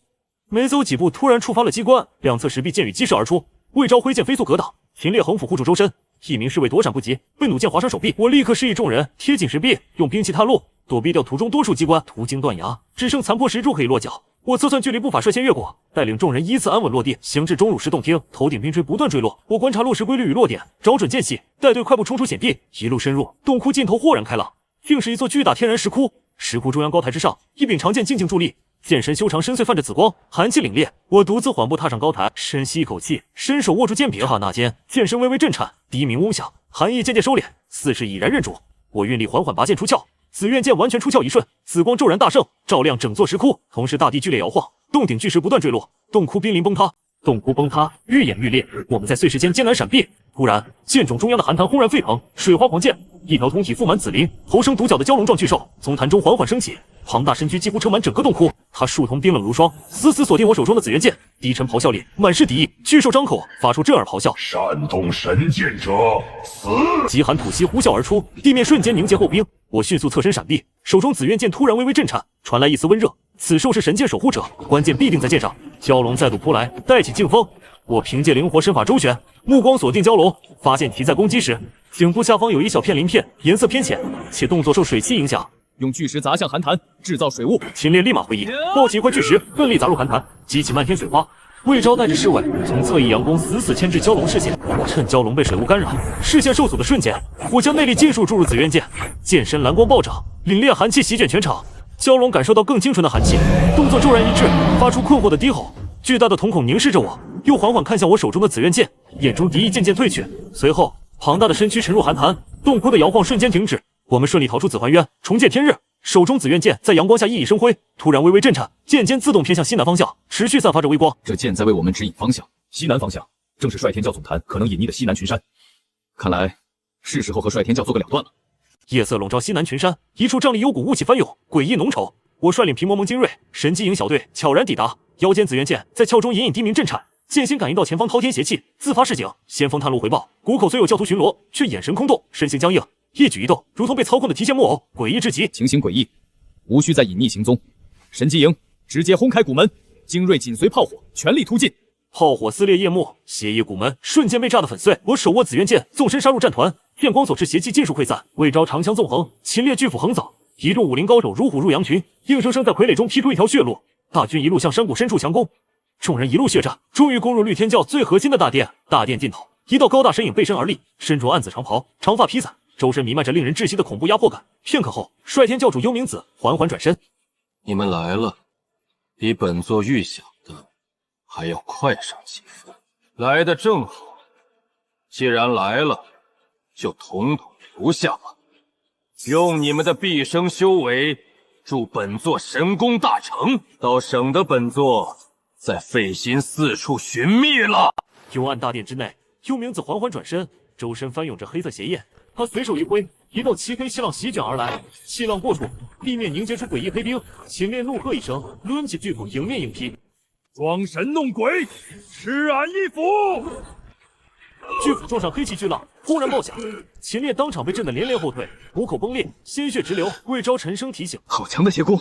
没走几步，突然触发了机关，两侧石壁箭雨激射而出。魏昭挥剑飞速格挡，秦烈横斧护住周身。一名侍卫躲闪不及，被弩箭划伤手臂。我立刻示意众人贴紧石壁，用兵器探路，躲避掉途中多数机关。途经断崖，只剩残破石柱可以落脚。我测算距离步伐，率先越过，带领众人依次安稳落地。行至钟乳石洞厅，头顶冰锥不断坠落。我观察落石规律与落点，找准间隙，带队快步冲出险壁，一路深入洞窟尽头，豁然开朗，竟是一座巨大天然石窟。石窟中央高台之上，一柄长剑静静伫立，剑身修长深邃，泛着紫光，寒气凛冽。我独自缓步踏上高台，深吸一口气，伸手握住剑柄，刹那间剑身微微震颤，低鸣嗡响，寒意渐渐收敛，似是已然认主。我运力缓缓拔剑出鞘，紫苑剑完全出鞘一瞬，紫光骤然大盛，照亮整座石窟，同时大地剧烈摇晃，洞顶巨石不断坠落，洞窟濒临崩塌。洞窟崩塌，愈演愈烈，我们在碎石间艰难闪避。突然，剑冢中央的寒潭轰然沸腾，水花狂溅，一条通体覆满紫鳞、头生独角的蛟龙状巨兽从潭中缓缓升起，庞大身躯几乎撑满整个洞窟。它树瞳冰冷如霜，死死锁定我手中的紫渊剑，低沉咆哮里满是敌意。巨兽张口发出震耳咆哮：“煽动神剑者死！”极寒吐息呼啸而出，地面瞬间凝结厚冰。我迅速侧身闪避，手中紫渊剑突然微微震颤，传来一丝温热。此兽是神剑守护者，关键必定在剑上。蛟龙再度扑来，带起劲风。我凭借灵活身法周旋，目光锁定蛟龙，发现其在攻击时，颈部下方有一小片鳞片，颜色偏浅，且动作受水汽影响。用巨石砸向寒潭，制造水雾。秦烈立马会意，抱起一块巨石，奋力砸入寒潭，激起漫天水花。魏昭带着侍卫从侧翼佯攻，死死牵制蛟龙视线。趁蛟龙被水雾干扰，视线受阻的瞬间，我将内力尽数注入紫渊剑，剑身蓝光暴涨，凛冽寒气席卷全场。蛟龙感受到更清纯的寒气，动作骤然一滞，发出困惑的低吼。巨大的瞳孔凝视着我，又缓缓看向我手中的紫渊剑，眼中敌意渐渐褪去。随后，庞大的身躯沉入寒潭，洞窟的摇晃瞬间停止。我们顺利逃出紫还渊，重见天日。手中紫渊剑在阳光下熠熠生辉，突然微微震颤，剑尖自动偏向西南方向，持续散发着微光。这剑在为我们指引方向，西南方向正是率天教总坛可能隐匿的西南群山。看来是时候和率天教做个了断了。夜色笼罩西南群山，一处瘴疠幽谷雾气翻涌，诡异浓稠。我率领平魔盟精锐、神机营小队悄然抵达，腰间紫渊剑在鞘中隐隐低鸣震颤，剑心感应到前方滔天邪气，自发示警。先锋探路回报，谷口虽有教徒巡逻，却眼神空洞，身形僵硬，一举一动如同被操控的提线木偶，诡异至极。情形诡异，无需再隐匿行踪。神机营直接轰开谷门，精锐紧随炮火，全力突进。炮火撕裂夜幕，邪异谷门瞬间被炸得粉碎。我手握紫渊剑，纵身杀入战团，电光所持邪气尽数溃散。魏昭长枪纵横，秦烈巨斧横扫，一众武林高手如虎入羊群，硬生生在傀儡中劈出一条血路。大军一路向山谷深处强攻，众人一路血战，终于攻入绿天教最核心的大殿。大殿尽头，一道高大身影背身而立，身着暗紫长袍，长发披散，周身弥漫着令人窒息的恐怖压迫感。片刻后，率天教主幽冥子缓缓转身：“你们来了，比本座预想的还要快上几分。来的正好，既然来了，就统统留下吧，用你们的毕生修为助本座神功大成，倒省得本座再费心四处寻觅了。”幽暗大殿之内，幽冥子缓缓转身，周身翻涌着黑色邪焰。他随手一挥，一道漆黑气浪席卷而来，气浪过处，地面凝结出诡异黑冰。秦烈怒喝一声，抡起巨斧迎面硬劈。装神弄鬼，吃俺一斧！巨斧撞上黑气巨浪，轰然爆响，秦烈当场被震得连连后退，虎口崩裂，鲜血直流。魏昭沉声提醒：“好强的邪功，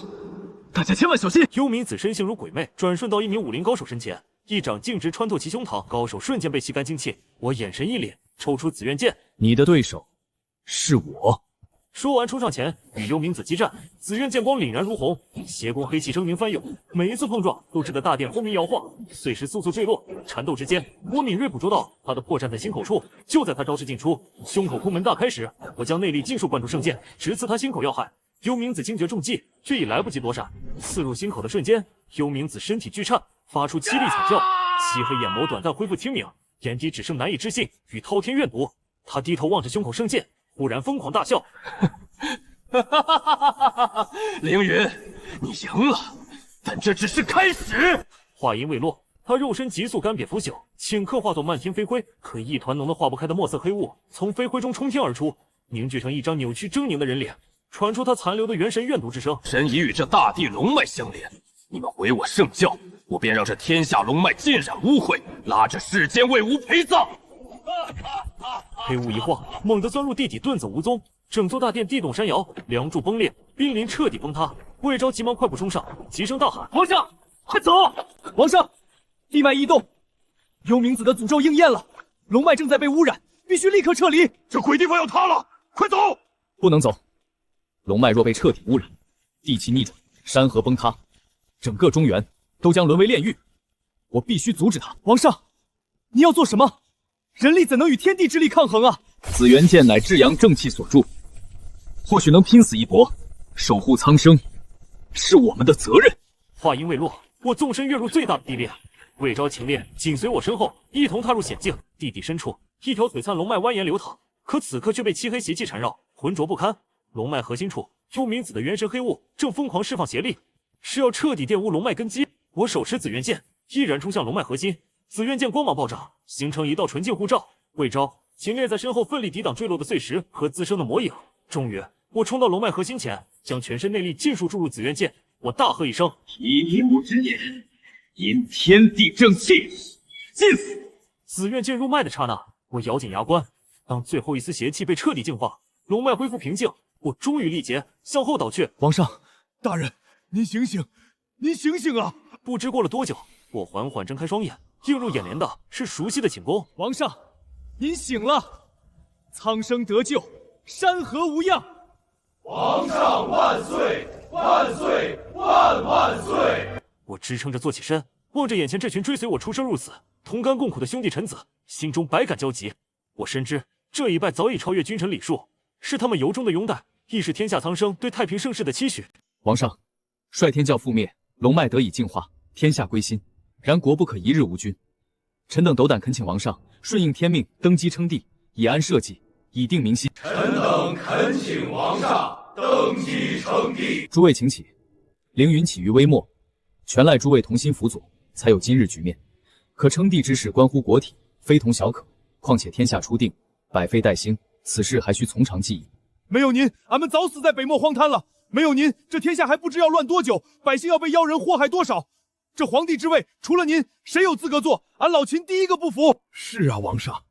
大家千万小心！”幽冥子身形如鬼魅，转瞬到一名武林高手身前，一掌径直穿透其胸膛，高手瞬间被吸干精气。我眼神一敛，抽出紫渊剑：“你的对手是我。”说完冲上前与幽冥子激战，紫渊剑光凛然如虹，邪功黑气蒸云翻涌，每一次碰撞都震得大殿风鸣摇晃，碎石簌簌坠落。缠斗之间，我敏锐捕捉到他的破绽在心口处。就在他招式进出，胸口空门大开时，我将内力尽数灌注圣剑，直刺他心口要害。幽冥子惊觉中计，却已来不及躲闪，刺入心口的瞬间，幽冥子身体剧颤，发出凄厉惨叫，漆黑眼眸短暂恢复清明，眼底只剩难以置信与滔天怨毒。他低头望着胸口圣剑，忽然疯狂大笑：“凌云，你赢了，但这只是开始。”话音未落，他肉身急速干瘪腐朽，顷刻化作漫天飞灰，可一团浓的化不开的墨色黑雾从飞灰中冲天而出，凝聚成一张扭曲狰狞的人脸，传出他残留的元神怨毒之声。神已与这大地龙脉相连，你们毁我圣教，我便让这天下龙脉浸染污秽，拉着世间为吾陪葬。黑雾一晃，猛地钻入地底，遁走无踪。整座大殿地动山摇，梁柱崩裂，兵临彻底崩塌。魏昭急忙快步冲上，急声大喊：“皇上，快走！皇上，地脉异动，幽冥子的诅咒应验了，龙脉正在被污染，必须立刻撤离。这鬼地方要塌了，快走！”不能走，龙脉若被彻底污染，地气逆转，山河崩塌，整个中原都将沦为炼狱。我必须阻止他。皇上，你要做什么？人力怎能与天地之力抗衡啊？紫元剑乃至阳正气所铸，或许能拼死一搏，守护苍生，是我们的责任。话音未落，我纵身跃入最大的地裂，魏昭、秦烈紧随我身后，一同踏入险境。地底深处，一条璀璨龙脉蜿蜒流淌，可此刻却被漆黑邪气缠绕，浑浊不堪。龙脉核心处，幽冥子的元神黑雾正疯狂释放邪力，是要彻底玷污龙脉根基。我手持紫渊剑，依然冲向龙脉核心。紫渊剑光芒暴涨，形成一道纯净护罩。魏昭、秦烈在身后奋力抵挡坠落的碎石和滋生的魔影。终于，我冲到龙脉核心前，将全身内力尽数注入紫渊剑。我大喝一声：“以迷雾之念，引天地正气，尽死！”紫渊剑入脉的刹那，我咬紧牙关。当最后一丝邪气被彻底净化，龙脉恢复平静，我终于力竭，向后倒去。皇上，大人，您醒醒，您醒醒啊！不知过了多久，我缓缓睁开双眼，映入眼帘的是熟悉的寝宫。皇上，您醒了，苍生得救，山河无恙。皇上万岁！万岁！万万岁！我支撑着坐起身，望着眼前这群追随我出生入死、同甘共苦的兄弟臣子，心中百感交集。我深知这一败早已超越君臣礼数，是他们由衷的拥戴，亦是天下苍生对太平盛世的期许。皇上，率天教覆灭，龙脉得以净化，天下归心。然国不可一日无君。臣等斗胆恳请王上顺应天命，登基称帝，以安社稷，以定民心。臣等恳请王上登基称帝。诸位请起。凌云起于微末，全赖诸位同心辅佐，才有今日局面。可称帝之事关乎国体，非同小可。况且天下初定，百废待兴，此事还需从长计议。没有您，俺们早死在北漠荒滩了。没有您，这天下还不知要乱多久，百姓要被妖人祸害多少。这皇帝之位，除了您，谁有资格做？俺老秦第一个不服。是啊，王上，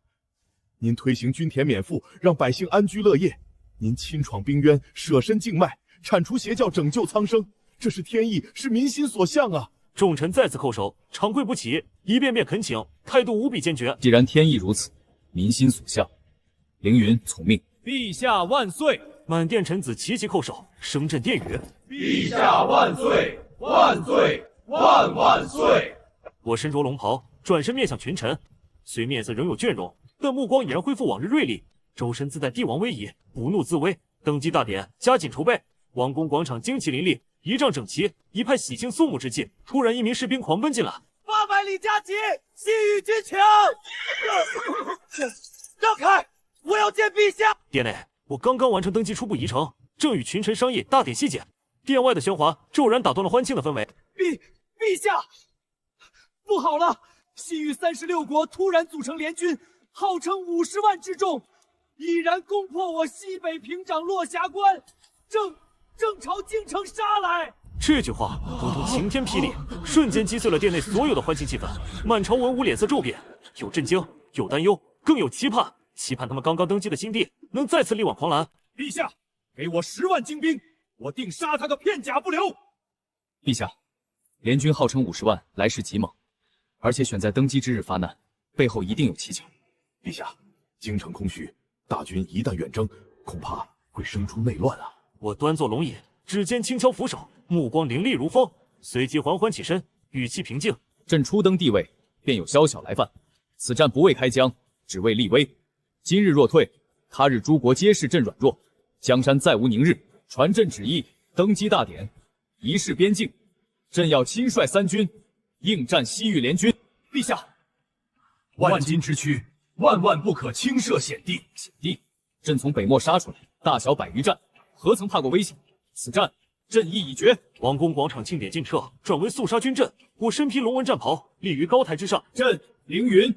您推行均田免赋，让百姓安居乐业；您亲闯兵渊，舍身静脉，铲除邪教，拯救苍生，这是天意，是民心所向啊！众臣再次叩首，长跪不起，一遍遍恳请，态度无比坚决。既然天意如此，民心所向，凌云从命。陛下万岁！满殿臣子齐齐叩首，声震殿宇。陛下万岁！万岁！万万岁！我身着龙袍，转身面向群臣，虽面色仍有倦容，但目光已然恢复往日锐利，周身自带帝王威仪，不怒自威。登基大典加紧筹备，王宫广场旌旗林立，仪仗整齐，一派喜庆肃穆之气。突然，一名士兵狂奔进来800里加急，西域军强！让开！我要见陛下。殿内，我刚刚完成登基初步仪程，正与群臣商议大典细节。殿外的喧哗骤然打断了欢庆的氛围。陛下，不好了！西域36国突然组成联军，号称50万之众，已然攻破我西北平壤落霞关，正朝京城杀来。这句话如同晴天霹雳，瞬间击碎了殿内所有的欢庆气氛。满朝文武脸色骤变，有震惊，有担忧，更有期盼。期盼他们刚刚登基的新帝能再次力挽狂澜。陛下，给我10万精兵，我定杀他个片甲不留。陛下，联军号称50万，来势极猛，而且选在登基之日发难，背后一定有蹊跷。陛下，京城空虚，大军一旦远征，恐怕会生出内乱啊！我端坐龙椅，指尖轻敲扶手，目光凌厉如风，随即缓缓起身，语气平静：朕初登帝位，便有宵小来犯，此战不为开疆，只为立威。今日若退，他日诸国皆视朕软弱，江山再无宁日。传朕旨意，登基大典，仪式边境，朕要亲率3军应战西域联军。陛下，万金之躯，万万不可轻涉险地。险地，朕从北漠杀出来，大小100余战，何曾怕过危险？此战朕意已决。王宫广场庆典进撤，转为肃杀军阵。我身披龙纹战袍，立于高台之上。朕凌云，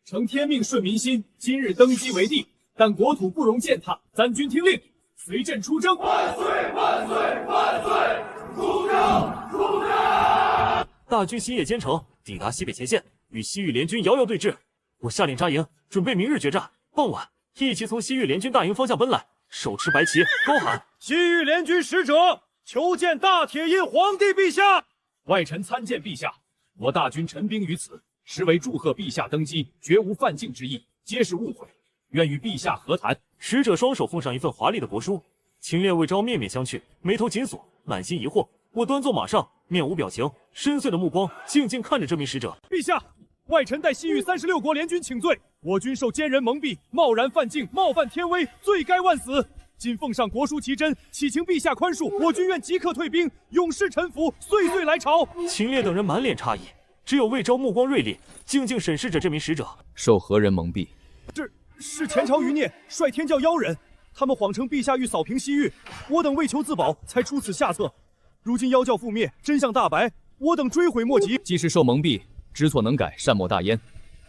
承天命顺民心，今日登基为帝，但国土不容践踏，三军听令，随朕出征。万岁！万岁！万岁！出征！出征！大军星夜兼程，抵达西北前线，与西域联军遥遥对峙。我下令扎营，准备明日决战。傍晚，一齐从西域联军大营方向奔来，手持白旗，高喊：西域联军使者求见大铁印皇帝陛下。外臣参见陛下。我大军陈兵于此，实为祝贺陛下登基，绝无犯境之意，皆是误会，愿与陛下和谈。使者双手奉上一份华丽的国书，秦烈魏昭面面相觑，眉头紧锁，满心疑惑。我端坐马上，面无表情，深邃的目光静静看着这名使者。陛下，外臣代西域36国联军请罪，我军受奸人蒙蔽，贸然犯境，冒犯天威，罪该万死。今奉上国书奇珍，祈请陛下宽恕，我军愿即刻退兵，永失臣服，岁岁来朝。秦烈等人满脸诧异，只有魏昭目光锐利，静静审视着这名使者。受何人蒙蔽？是前朝余孽率天教妖人，他们谎称陛下欲扫平西域，我等为求自保，才出此下策。如今妖教覆灭，真相大白，我等追悔莫及。既是受蒙蔽，知错能改，善莫大焉。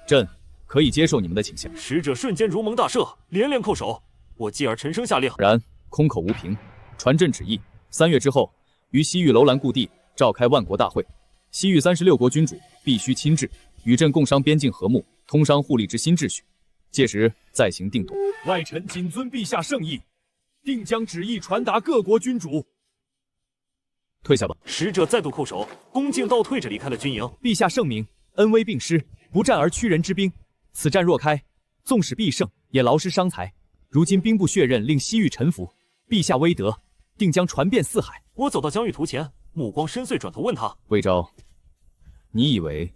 朕可以接受你们的倾向。使者瞬间如蒙大赦，连连叩首。我继而沉声下令：然空口无凭，传朕旨意，3月之后，于西域楼兰故地召开万国大会，西域36国君主必须亲至，与朕共商边境和睦、通商互利之新秩序。届时再行定夺。外臣谨遵陛下圣意，定将旨意传达各国君主。退下吧。使者再度叩首，恭敬倒退着离开了军营。陛下圣明，恩威并施，不战而屈人之兵。此战若开，纵使必胜，也劳师伤财。如今兵不血刃，令西域臣服，陛下威德定将传遍四海。我走到江玉图前，目光深邃，转头问他：魏昭，你以为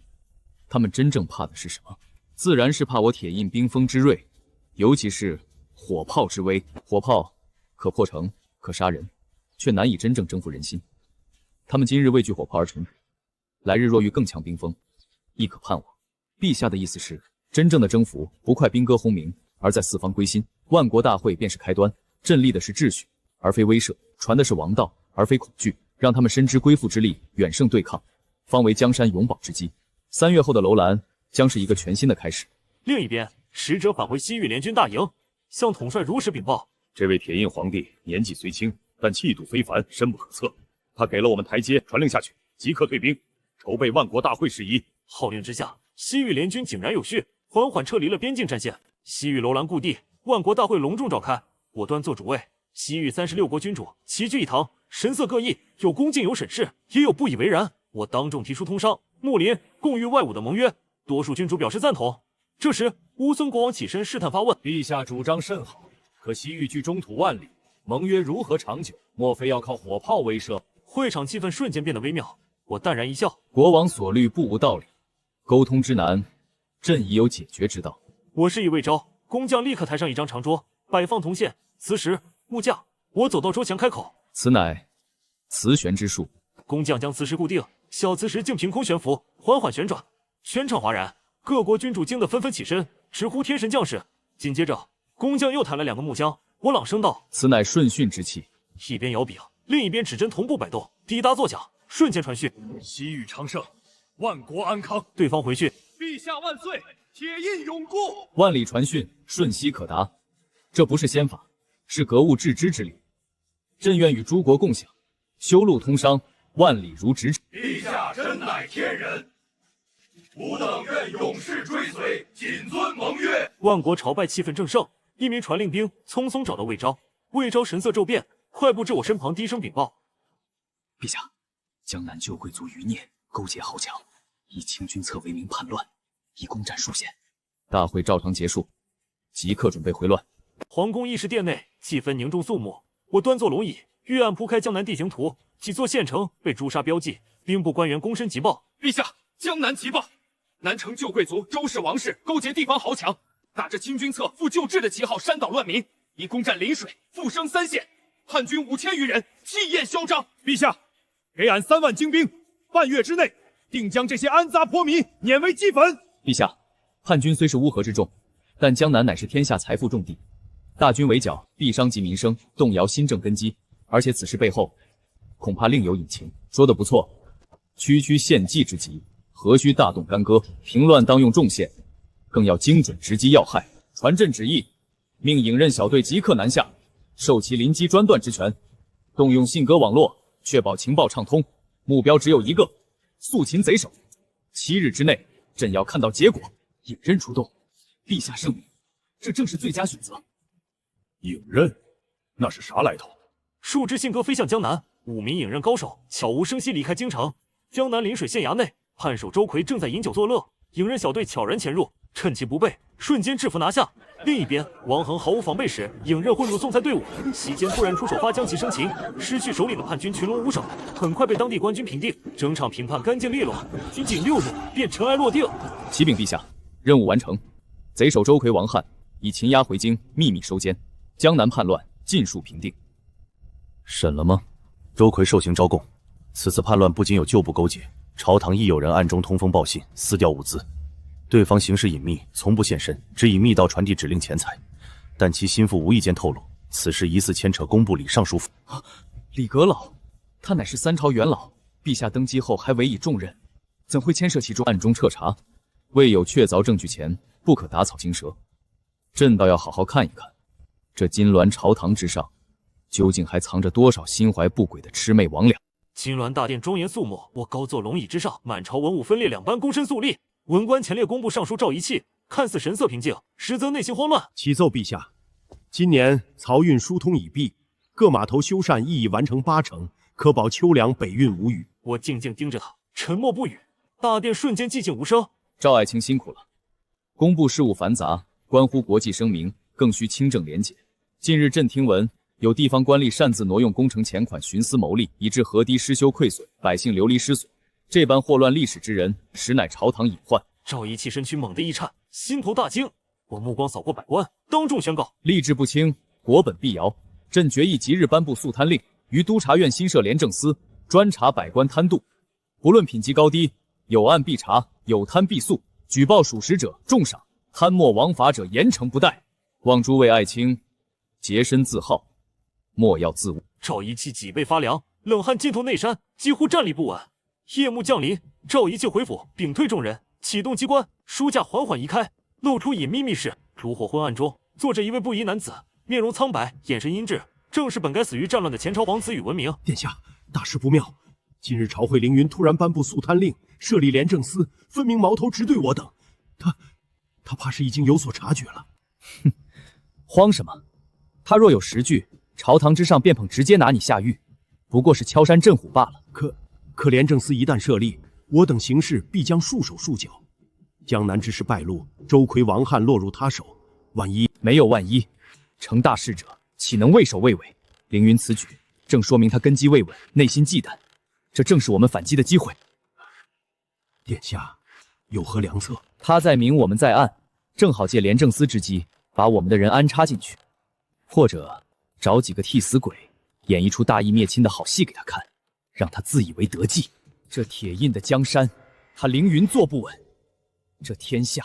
他们真正怕的是什么？自然是怕我铁印冰封之锐，尤其是火炮之威。火炮可破城，可杀人，却难以真正征服人心。他们今日畏惧火炮而臣服，来日若遇更强兵锋，亦可叛我。陛下的意思是，真正的征服不快兵戈轰鸣，而在四方归心。万国大会便是开端，朕立的是秩序，而非威慑，传的是王道，而非恐惧，让他们深知归附之力远胜对抗，方为江山永保之基。3月后的楼兰将是一个全新的开始。另一边，使者返回西域联军大营，向统帅如实禀报：这位铁印皇帝年纪虽轻，但气度非凡，深不可测。他给了我们台阶，传令下去，即刻退兵，筹备万国大会事宜。号令之下，西域联军井然有序，缓缓撤离了边境战线。西域楼兰故地，万国大会隆重召开。我端坐主位，西域36国君主齐聚一堂，神色各异，有恭敬，有审视，也有不以为然。我当众提出通商、睦邻、共御外侮的盟约，多数君主表示赞同。这时，乌孙国王起身试探发问：“陛下主张甚好，可惜欲拒中土万里，盟约如何长久？莫非要靠火炮威慑？”会场气氛瞬间变得微妙，我淡然一笑：“国王所虑不无道理，沟通之难，朕已有解决之道。”我示意魏昭，工匠立刻抬上一张长桌，摆放铜线、磁石、木架。我走到桌前开口：“此乃磁旋之术。”工匠将磁石固定，小磁石竟凭空悬浮，缓缓旋转，全场哗然。各国君主惊得纷纷起身，直呼天神降世。紧接着，工匠又抬了2个木箱，我朗声道：“此乃顺训之器。”一边摇柄，另一边指针同步摆动，滴答作响，瞬间传讯：“西域昌盛，万国安康。”对方回讯：“陛下万岁，铁印永固。”万里传讯，瞬息可达。这不是先法，是格物致知之礼。朕愿与诸国共享，修路通商，万里如咫尺。陛下真乃天人，吾等愿永世追随，谨遵盟约。万国朝拜气氛正盛，一名传令兵匆匆找到魏昭，魏昭神色骤变，快步至我身旁，低声禀报：“陛下，江南旧贵族余孽勾结豪强，以清君侧为名叛乱，以攻占数县。”大会照常结束，即刻准备回乱。皇宫议事殿内气氛凝重肃穆，我端坐龙椅，御案铺开江南地形图，几座县城被诛杀标记，兵部官员躬身急报：“陛下，江南急报，南城旧贵族周氏王氏勾结地方豪强，打着清君侧复旧制的旗号煽捣乱民，以攻占临水、复生3县，叛军5000余人，气焰嚣张。陛下，给俺3万精兵，半月之内定将这些安杂泼民碾为齑粉。”陛下，叛军虽是乌合之众，但江南乃是天下财富重地，大军围剿必伤及民生，动摇新政根基。而且此事背后恐怕另有隐情。说得不错，区区献计之急，何须大动干戈？平乱当用重线，更要精准直击要害。传朕旨意，命影刃小队即刻南下，授其临机专断之权，动用信鸽网络，确保情报畅通。目标只有一个：肃擒贼首。7日之内，朕要看到结果。影刃出动，陛下圣明，这正是最佳选择。影刃，那是啥来头？数支信鸽飞向江南，5名影刃高手悄无声息离开京城。江南临水县衙内，判首周奎正在饮酒作乐，影刃小队悄然潜入，趁其不备，瞬间制服拿下。另一边，王恒毫无防备时，影刃混入送菜队伍，席间突然出手发将其生擒，失去首领的叛军群龙无首，很快被当地官军平定，整场评判干净利落，仅仅6日便尘埃落定。启禀陛下，任务完成，贼首周奎、王翰已擒押回京，秘密收监，江南叛乱尽数平定。审了吗？周奎受刑招供，此次叛乱不仅有旧部勾结，朝堂亦有人暗中通风报信，私调物资。对方行事隐秘，从不现身，只以密道传递指令钱财，但其心腹无意间透露，此事疑似牵扯工部李尚书府。李阁老，他乃是3朝元老，陛下登基后还委以重任，怎会牵涉其中？暗中彻查，未有确凿证据前，不可打草惊蛇。朕倒要好好看一看，这金銮朝堂之上，究竟还藏着多少心怀不轨的魑魅魍魉？金銮大殿庄严肃穆，我高坐龙椅之上，满朝文武分列2班，躬身肃立。文官前列工部尚书赵一器，看似神色平静，实则内心慌乱。启奏陛下，今年漕运疏通已毕，各码头修缮亦已完成80%，可保秋粮北运无虞。我静静盯着他，沉默不语。大殿瞬间寂静无声。赵爱卿辛苦了，工部事务繁杂，关乎国计声明，更需清正廉洁。近日朕听闻，有地方官吏擅自挪用工程钱款，徇私谋利，以致河堤失修溃损，百姓流离失所。这般祸乱历史之人，实乃朝堂隐患。赵一器身躯猛地一颤，心头大惊。我目光扫过百官，当众宣告：吏治不清，国本必摇。朕决议即日颁布肃贪令，于督察院新设廉政司，专查百官贪渎，不论品级高低，有案必查，有贪必肃，举报属实者重赏，贪墨枉法者严惩不贷。望诸位爱卿洁身自好，莫要自误。赵一器脊背发凉，冷汗浸透内衫，几乎站立不稳。夜幕降临，赵一器回府，屏退众人，启动机关，书架缓缓移开，露出隐秘密室。炉火昏暗中，坐着一位不疑男子，面容苍白，眼神阴鸷，正是本该死于战乱的前朝皇子宇文明。殿下，大事不妙！今日朝会凌云突然颁布肃贪令，设立廉政司，分明矛头直对我等。他怕是已经有所察觉了。哼，慌什么？他若有实据，朝堂之上便捧直接拿你下狱，不过是敲山震虎罢了。可廉政司一旦设立，我等行事必将束手束脚。江南之事败露，周奎、王翰落入他手，万一没有万一，成大事者岂能畏首畏尾？凌云此举正说明他根基未稳，内心忌惮，这正是我们反击的机会。殿下有何良策？他在明，我们在暗，正好借廉政司之机，把我们的人安插进去，或者找几个替死鬼，演绎出大义灭亲的好戏给他看，让他自以为得计。这铁印的江山，他凌云坐不稳，这天下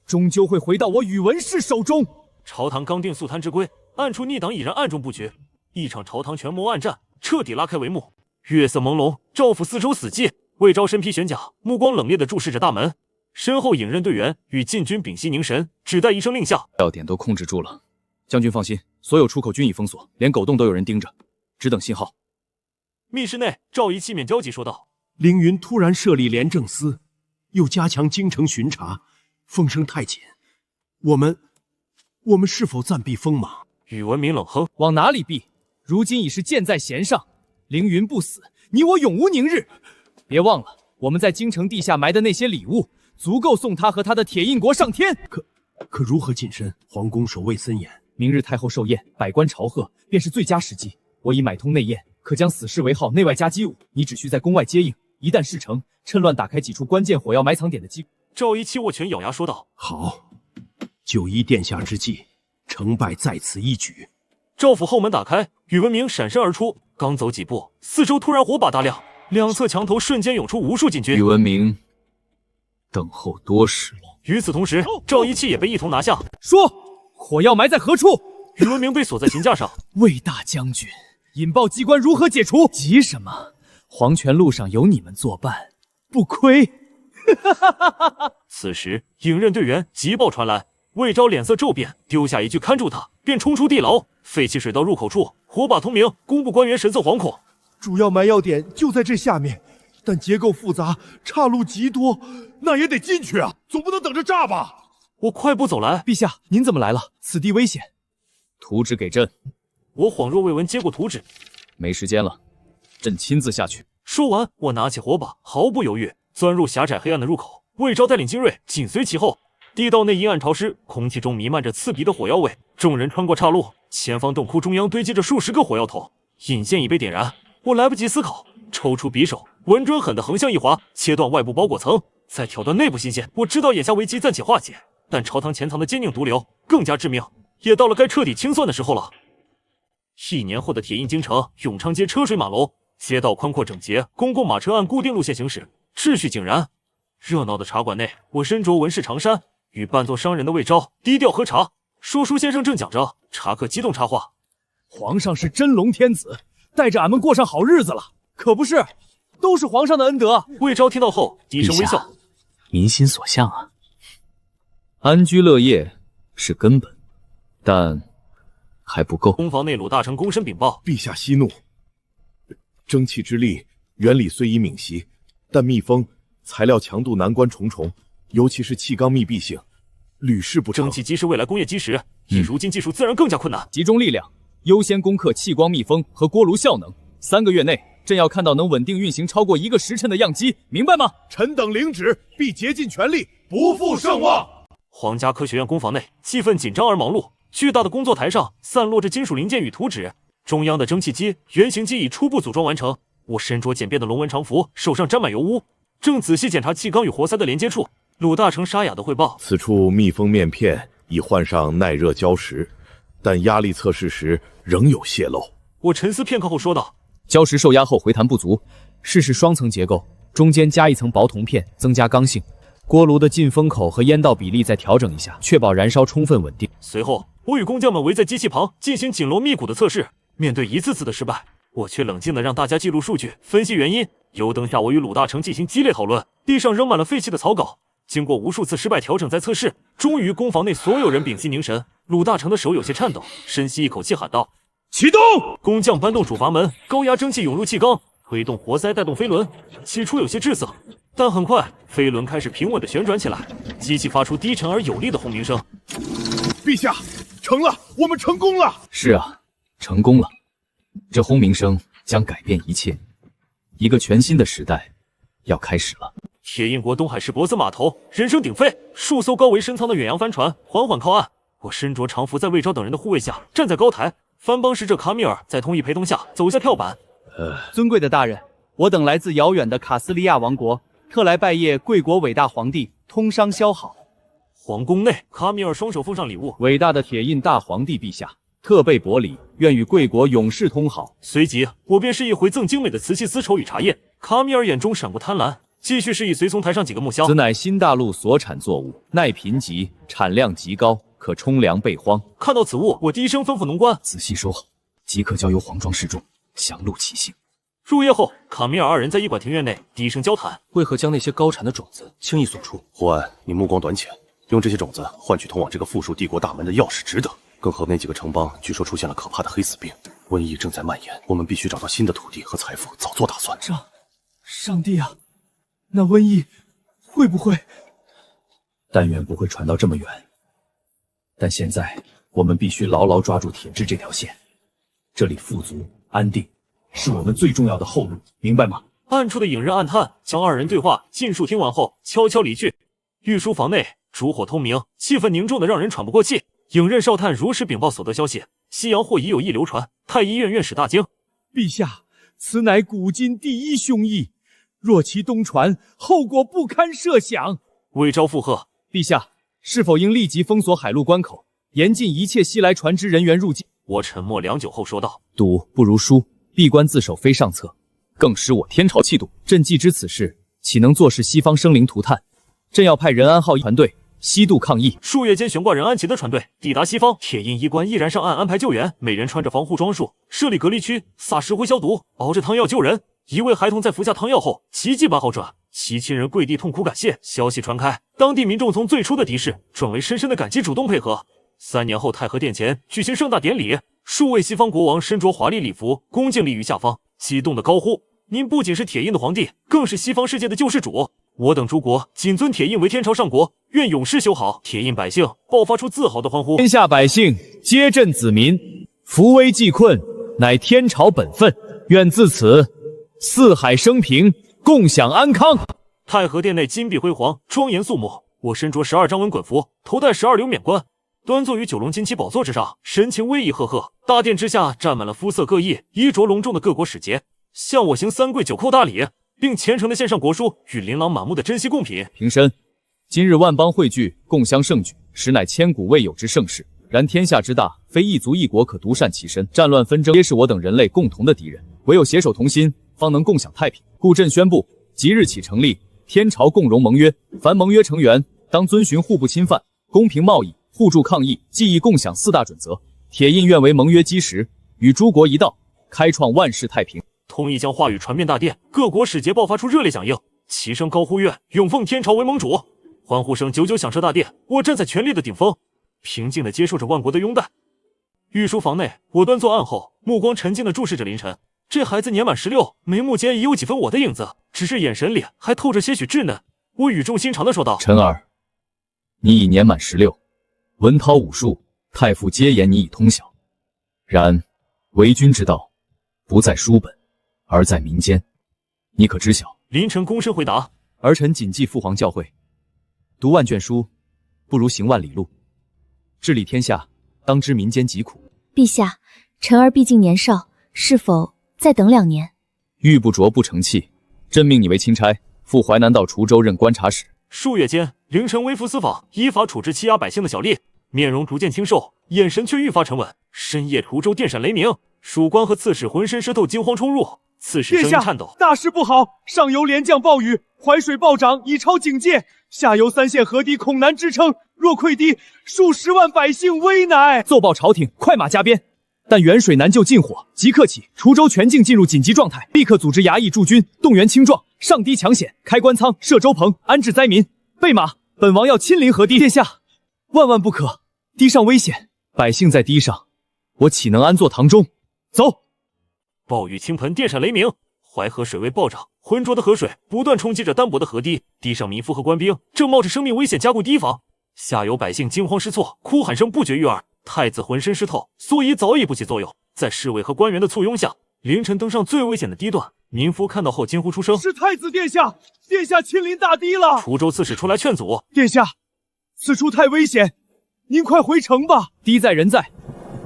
终究会回到我宇文氏手中。朝堂刚定肃贪之规，暗处逆党已然暗中布局，一场朝堂权谋暗战彻底拉开帷幕。月色朦胧，赵府四周死寂，魏昭身披玄甲，目光冷冽地注视着大门，身后引刃队员与禁军屏息凝神，只待一声令下。要点都控制住了，将军放心，所有出口均已封锁，连狗洞都有人盯着，只等信号。密室内，赵仪气面焦急说道：“凌云突然设立廉政司，又加强京城巡查，风声太紧，我们是否暂避锋芒？”宇文明冷哼：“往哪里避？如今已是箭在弦上，凌云不死，你我永无宁日。别忘了，我们在京城地下埋的那些礼物，足够送他和他的铁印国上天。可如何近身？皇宫守卫森严，明日太后寿宴，百官朝贺，便是最佳时机。我已买通内宴，可将死士为号，内外加击舞，你只需在宫外接应。一旦事成，趁乱打开几处关键火药埋藏点的机。”赵仪期握拳，咬牙说道：“好，就依殿下之计，成败在此一举。”赵府后门打开，宇文明闪身而出，刚走几步，四周突然火把大亮，两侧墙头瞬间涌出无数禁军。宇文明，等候多时了。与此同时，赵仪期也被一同拿下。说，火药埋在何处？宇文明被锁在刑架上。魏大将军，引爆机关如何解除？急什么？黄泉路上有你们作伴，不亏。此时，影刃队员急报传来，魏昭脸色骤变，丢下一句看住他，便冲出地牢。废弃水道入口处，火把通明，工部官员神色惶恐。主要埋药点就在这下面，但结构复杂，岔路极多，那也得进去啊，总不能等着炸吧？我快步走来，陛下，您怎么来了？此地危险。图纸给朕。我恍若未闻接过图纸，没时间了，朕亲自下去。说完，我拿起火把，毫不犹豫钻入狭窄黑暗的入口。魏昭带领精锐紧随其后。地道内阴暗潮湿，空气中弥漫着刺鼻的火药味。众人穿过岔路，前方洞窟中央堆积着数十个火药桶，引线已被点燃。我来不及思考，抽出匕首，稳准狠地横向一划，切断外部包裹层，再挑断内部新线。我知道眼下危机暂且化解，但朝堂潜藏的坚定毒瘤更加致命，也到了该彻底清算的时候了。1年后的铁印京城，永昌街车水马龙，街道宽阔整洁，公共马车按固定路线行驶，秩序井然。热闹的茶馆内，我身着文士长衫，与扮作商人的魏昭低调喝茶。说书先生正讲着，茶客激动插话：“皇上是真龙天子，带着俺们过上好日子了。可不是，都是皇上的恩德。”魏昭听到后低声微笑：“民心所向啊。安居乐业是根本，但还不够。”宫房内，鲁大成躬身禀报：“陛下息怒，蒸汽之力，原理虽已泯息，但密封材料强度难关重重，尤其是气缸密闭性，屡试不成。蒸汽机是未来工业基石，以如今技术自然更加困难。集中力量，优先攻克气光密封和锅炉效能。3个月内，朕要看到能稳定运行超过1个时辰的样机，明白吗？臣等领旨，必竭尽全力，不负圣望。皇家科学院工房内，气氛紧张而忙碌。巨大的工作台上散落着金属零件与图纸，中央的蒸汽机原型机已初步组装完成。我身着简便的龙纹长服，手上沾满油污，正仔细检查气缸与活塞的连接处。鲁大成沙哑的汇报：“此处密封面片已换上耐热胶石，但压力测试时仍有泄漏。”我沉思片刻后说道：“胶石受压后回弹不足，试试双层结构，中间加一层薄铜片，增加刚性。锅炉的进风口和烟道比例再调整一下，确保燃烧充分稳定。”随后，我与工匠们围在机器旁进行紧锣密鼓的测试。面对一次次的失败，我却冷静地让大家记录数据，分析原因。油灯下，我与鲁大成进行激烈讨论。地上扔满了废弃的草稿。经过无数次失败调整再测试，终于工房内所有人屏息凝神。鲁大成的手有些颤抖，深吸一口气喊道：“启动！”工匠搬动主阀门，高压蒸汽涌入气缸，推动活塞带动飞轮。起初有些滞涩，但很快飞轮开始平稳地旋转起来，机器发出低沉而有力的轰鸣声。陛下，成了，我们成功了！是啊，成功了。这轰鸣声将改变一切，一个全新的时代要开始了。铁印国东海市博斯码头，人声鼎沸，数艘高桅深舱的远洋帆船缓缓靠岸。我身着长服，在魏昭等人的护卫下站在高台。藩邦使者卡米尔在通译陪同下走下跳板。尊贵的大人，我等来自遥远的卡斯利亚王国，特来拜谒贵国伟大皇帝，通商消好。皇宫内，卡米尔双手奉上礼物。伟大的铁印大皇帝陛下，特备薄礼，愿与贵国永世通好。随即，我便示意回赠精美的瓷器丝绸与茶叶。卡米尔眼中闪过贪婪，继续示意随从抬上几个木箱。此乃新大陆所产作物，耐贫瘠，产量极高，可充粮备荒。看到此物，我低声吩咐农官仔细收好，即刻交由皇庄示众，详录其姓。入夜后，卡米尔二人在驿馆庭院内低声交谈。为何将那些高产的种子轻易送出？胡安，你目光短浅，用这些种子换取通往这个富庶帝国大门的钥匙值得。更何那几个城邦据说出现了可怕的黑死病，瘟疫正在蔓延，我们必须找到新的土地和财富，早做打算。上帝啊，那瘟疫会不会？但愿不会传到这么远。但现在我们必须牢牢抓住铁质这条线，这里富足安定，是我们最重要的后路，明白吗？暗处的影刃暗叹，将二人对话尽数听完后，悄悄离去。御书房内烛火通明，气氛凝重的让人喘不过气。影刃少探如实禀报所得消息，西洋货已有意流传。太医院院使大惊：陛下，此乃古今第一凶疫，若其东传，后果不堪设想。魏昭附和：陛下，是否应立即封锁海陆关口，严禁一切西来船只人员入境？我沉默良久后说道：赌不如输，闭关自守非上策，更使我天朝气度。朕既知此事，岂能坐视西方生灵涂炭？朕要派仁安号团队西渡抗议。数月间悬挂仁安旗的船队抵达西方，铁印医官毅然上岸安排救援，每人穿着防护装束，设立隔离区，撒石灰消毒，熬着汤药救人。一位孩童在服下汤药后奇迹般好转，其亲人跪地痛哭感谢。消息传开，当地民众从最初的敌视转为深深的感激，主动配合。3年后，太和殿前举行盛大典礼，数位西方国王身着华丽礼服，恭敬立于下方，激动地高呼：“您不仅是铁印的皇帝，更是西方世界的救世主！我等诸国谨尊铁印为天朝上国，愿永世修好。”铁印百姓爆发出自豪的欢呼。天下百姓皆朕子民，扶危济困乃天朝本分，愿自此四海升平，共享安康。太和殿内金碧辉煌，庄严肃穆。我身着12张文衮服，头戴12流冕冠，端坐于9龙金漆宝座之上，神情威仪赫赫。大殿之下站满了肤色各异、衣着隆重的各国使节，向我行3跪9叩大礼，并虔诚地献上国书与琳琅满目的珍稀贡品。平身。今日万邦汇聚，共襄盛举，实乃千古未有之盛事。然天下之大，非一族一国可独善其身，战乱纷争皆是我等人类共同的敌人，唯有携手同心，方能共享太平。故朕宣布，即日起成立天朝共荣盟约，凡盟约成员当遵循互不侵犯、公平贸易、互助抗疫、记忆共享4大准则。铁印愿为盟约基石，与诸国一道，开创万世太平。通译将话语传遍大殿，各国使节爆发出热烈响应，齐声高呼：“愿永奉天朝为盟主！”欢呼声久久响彻大殿。我站在权力的顶峰，平静地接受着万国的拥戴。御书房内，我端坐案后，目光沉静地注视着林晨。这孩子年满16，眉目间已有几分我的影子，只是眼神里还透着些许稚嫩。我语重心长地说道：“晨儿，你已年满16，文韬武术，太傅皆言你已通晓。然为君之道，不在书本，而在民间，你可知晓？”林晨躬身回答：“儿臣谨记父皇教诲，读万卷书，不如行万里路。治理天下，当知民间疾苦。”陛下，臣儿毕竟年少，是否再等2年？玉不琢不成器，朕命你为钦差，赴淮南道滁州任观察使。数月间，凌晨微服私访，依法处置欺压百姓的小吏，面容逐渐清瘦，眼神却愈发沉稳。深夜滁州电闪雷鸣，属官和刺史浑身湿透，惊慌冲入。刺史声音颤抖：“大事不好！上游连降暴雨，淮水暴涨，已超警戒；下游3县河堤恐难支撑，若溃堤，数10万百姓危乃。”奏报朝廷，快马加鞭。但远水难救近火，即刻起，滁州全境进入紧急状态，立刻组织衙役驻军，动员青壮，上堤抢险，开官仓，设粥棚，安置灾民。备马，本王要亲临河堤。殿下，万万不可，堤上危险，百姓在堤上，我岂能安坐堂中？走！暴雨倾盆，电闪雷鸣，淮河水位暴涨，浑浊的河水不断冲击着单薄的河堤，堤上民夫和官兵正冒着生命危险加固堤防，下游百姓惊慌失措，哭喊声不绝于耳。太子浑身湿透，所以早已不起作用。在侍卫和官员的簇拥下，凌晨登上最危险的堤段，民夫看到后惊呼出声：“是太子殿下！殿下亲临大堤了！”滁州刺史出来劝阻：“殿下，此处太危险，您快回城吧。”堤在人在，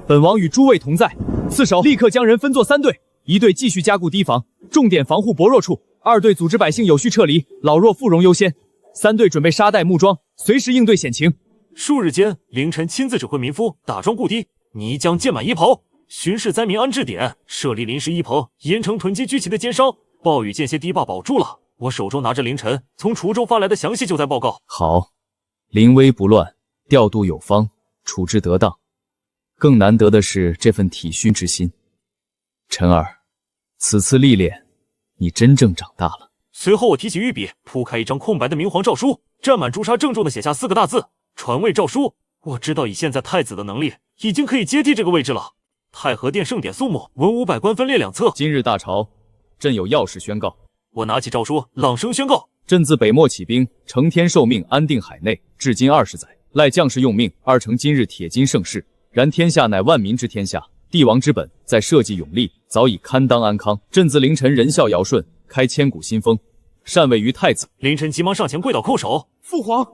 本王与诸位同在。刺守立刻将人分作3队，一队继续加固堤防，重点防护薄弱处；2队组织百姓有序撤离，老弱妇孺优先；3队准备沙袋木桩，随时应对险情。数日间，凌晨亲自指挥民夫打桩固堤，泥浆溅满衣袍，巡视灾民安置点，设立临时衣棚，严惩囤积居奇的奸商。暴雨间歇堤坝保住了。我手中拿着凌晨从滁州发来的详细救灾报告。好，临危不乱，调度有方，处置得当。更难得的是这份体恤之心。晨儿，此次历练，你真正长大了。随后我提起御笔，铺开一张空白的明黄诏书，蘸满朱砂，郑重地写下4个大字：传位诏书。我知道以现在太子的能力，已经可以接替这个位置了。太和殿盛典肃穆，文武百官分列2侧。今日大朝，朕有要事宣告。我拿起诏书，朗声宣告：朕自北漠起兵，承天受命，安定海内，至今20载，赖将士用命，而成今日铁金盛世。然天下乃万民之天下，帝王之本在社稷永立，早已堪当安康。朕自凌晨仁孝尧舜，开千古新风，禅位于太子。凌晨急忙上前跪倒叩首：父皇，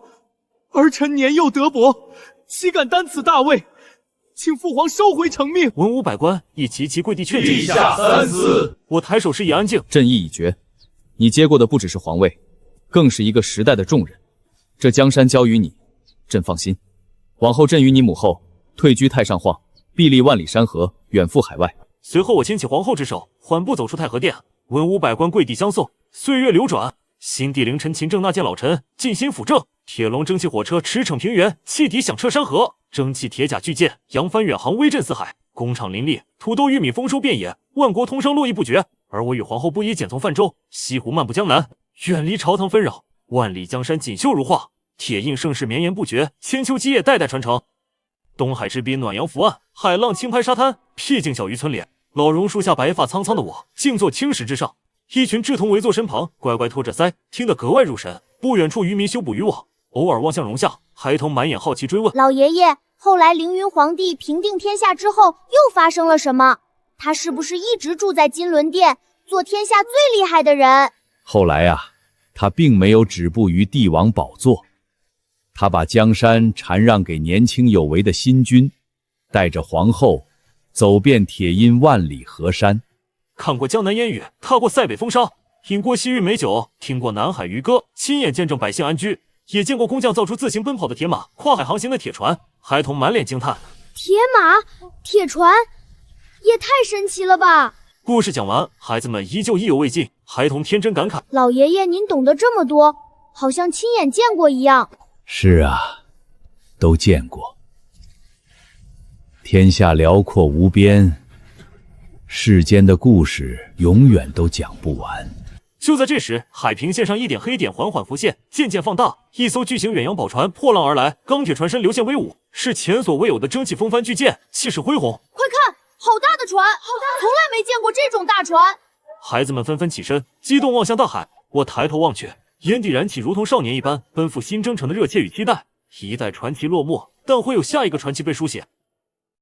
儿臣年幼德薄，岂敢担此大位，请父皇收回成命。文武百官亦齐齐跪地劝陛下三思。我抬手示意安静。朕意已决，你接过的不只是皇位，更是一个时代的重任。这江山交于你，朕放心。往后朕与你母后退居太上皇，必立万里山河，远赴海外。随后我牵起皇后之手，缓步走出太和殿，文武百官跪地相送。岁月流转，新帝凌晨勤政纳谏老臣，尽心辅政。铁笼蒸汽火车驰骋平原，汽笛响彻山河。蒸汽铁甲巨舰扬帆远航，威震四海。工厂林立，土豆玉米丰收遍野，万国通商络绎不绝。而我与皇后不依简从泛舟，西湖漫步江南，远离朝堂纷扰，万里江山锦绣如画。铁印盛世绵延不绝，千秋基业代代传承。东海之滨暖阳浮岸，海浪轻拍沙滩，僻静小渔村脸。老榕树下白发苍苍的我，静坐青石之上，一群稚童围坐身旁，乖乖托着腮，听得格外入神。不远处渔民修补渔网，偶尔望向榕下，孩童满眼好奇追问：老爷爷，后来凌云皇帝平定天下之后，又发生了什么？他是不是一直住在金轮殿，做天下最厉害的人？后来啊，他并没有止步于帝王宝座，他把江山禅让给年轻有为的新君，带着皇后走遍铁阴万里河山。看过江南烟雨，踏过塞北风沙，饮过西域美酒，听过南海渔歌，亲眼见证百姓安居，也见过工匠造出自行奔跑的铁马，跨海航行的铁船。孩童满脸惊叹：铁马、铁船，也太神奇了吧！故事讲完，孩子们依旧意犹未尽，孩童天真感慨：老爷爷您懂得这么多，好像亲眼见过一样。是啊，都见过。天下辽阔无边，世间的故事永远都讲不完。就在这时，海平线上一点黑点缓缓浮现，渐渐放大。一艘巨型远洋宝船破浪而来，钢铁船身流线威武，是前所未有的蒸汽风帆巨舰，气势恢宏。快看，好大的船，从来没见过这种大船。孩子们纷纷起身，激动望向大海。我抬头望去，眼底燃起如同少年一般奔赴新征程的热切与期待。一代传奇落幕，但会有下一个传奇被书写。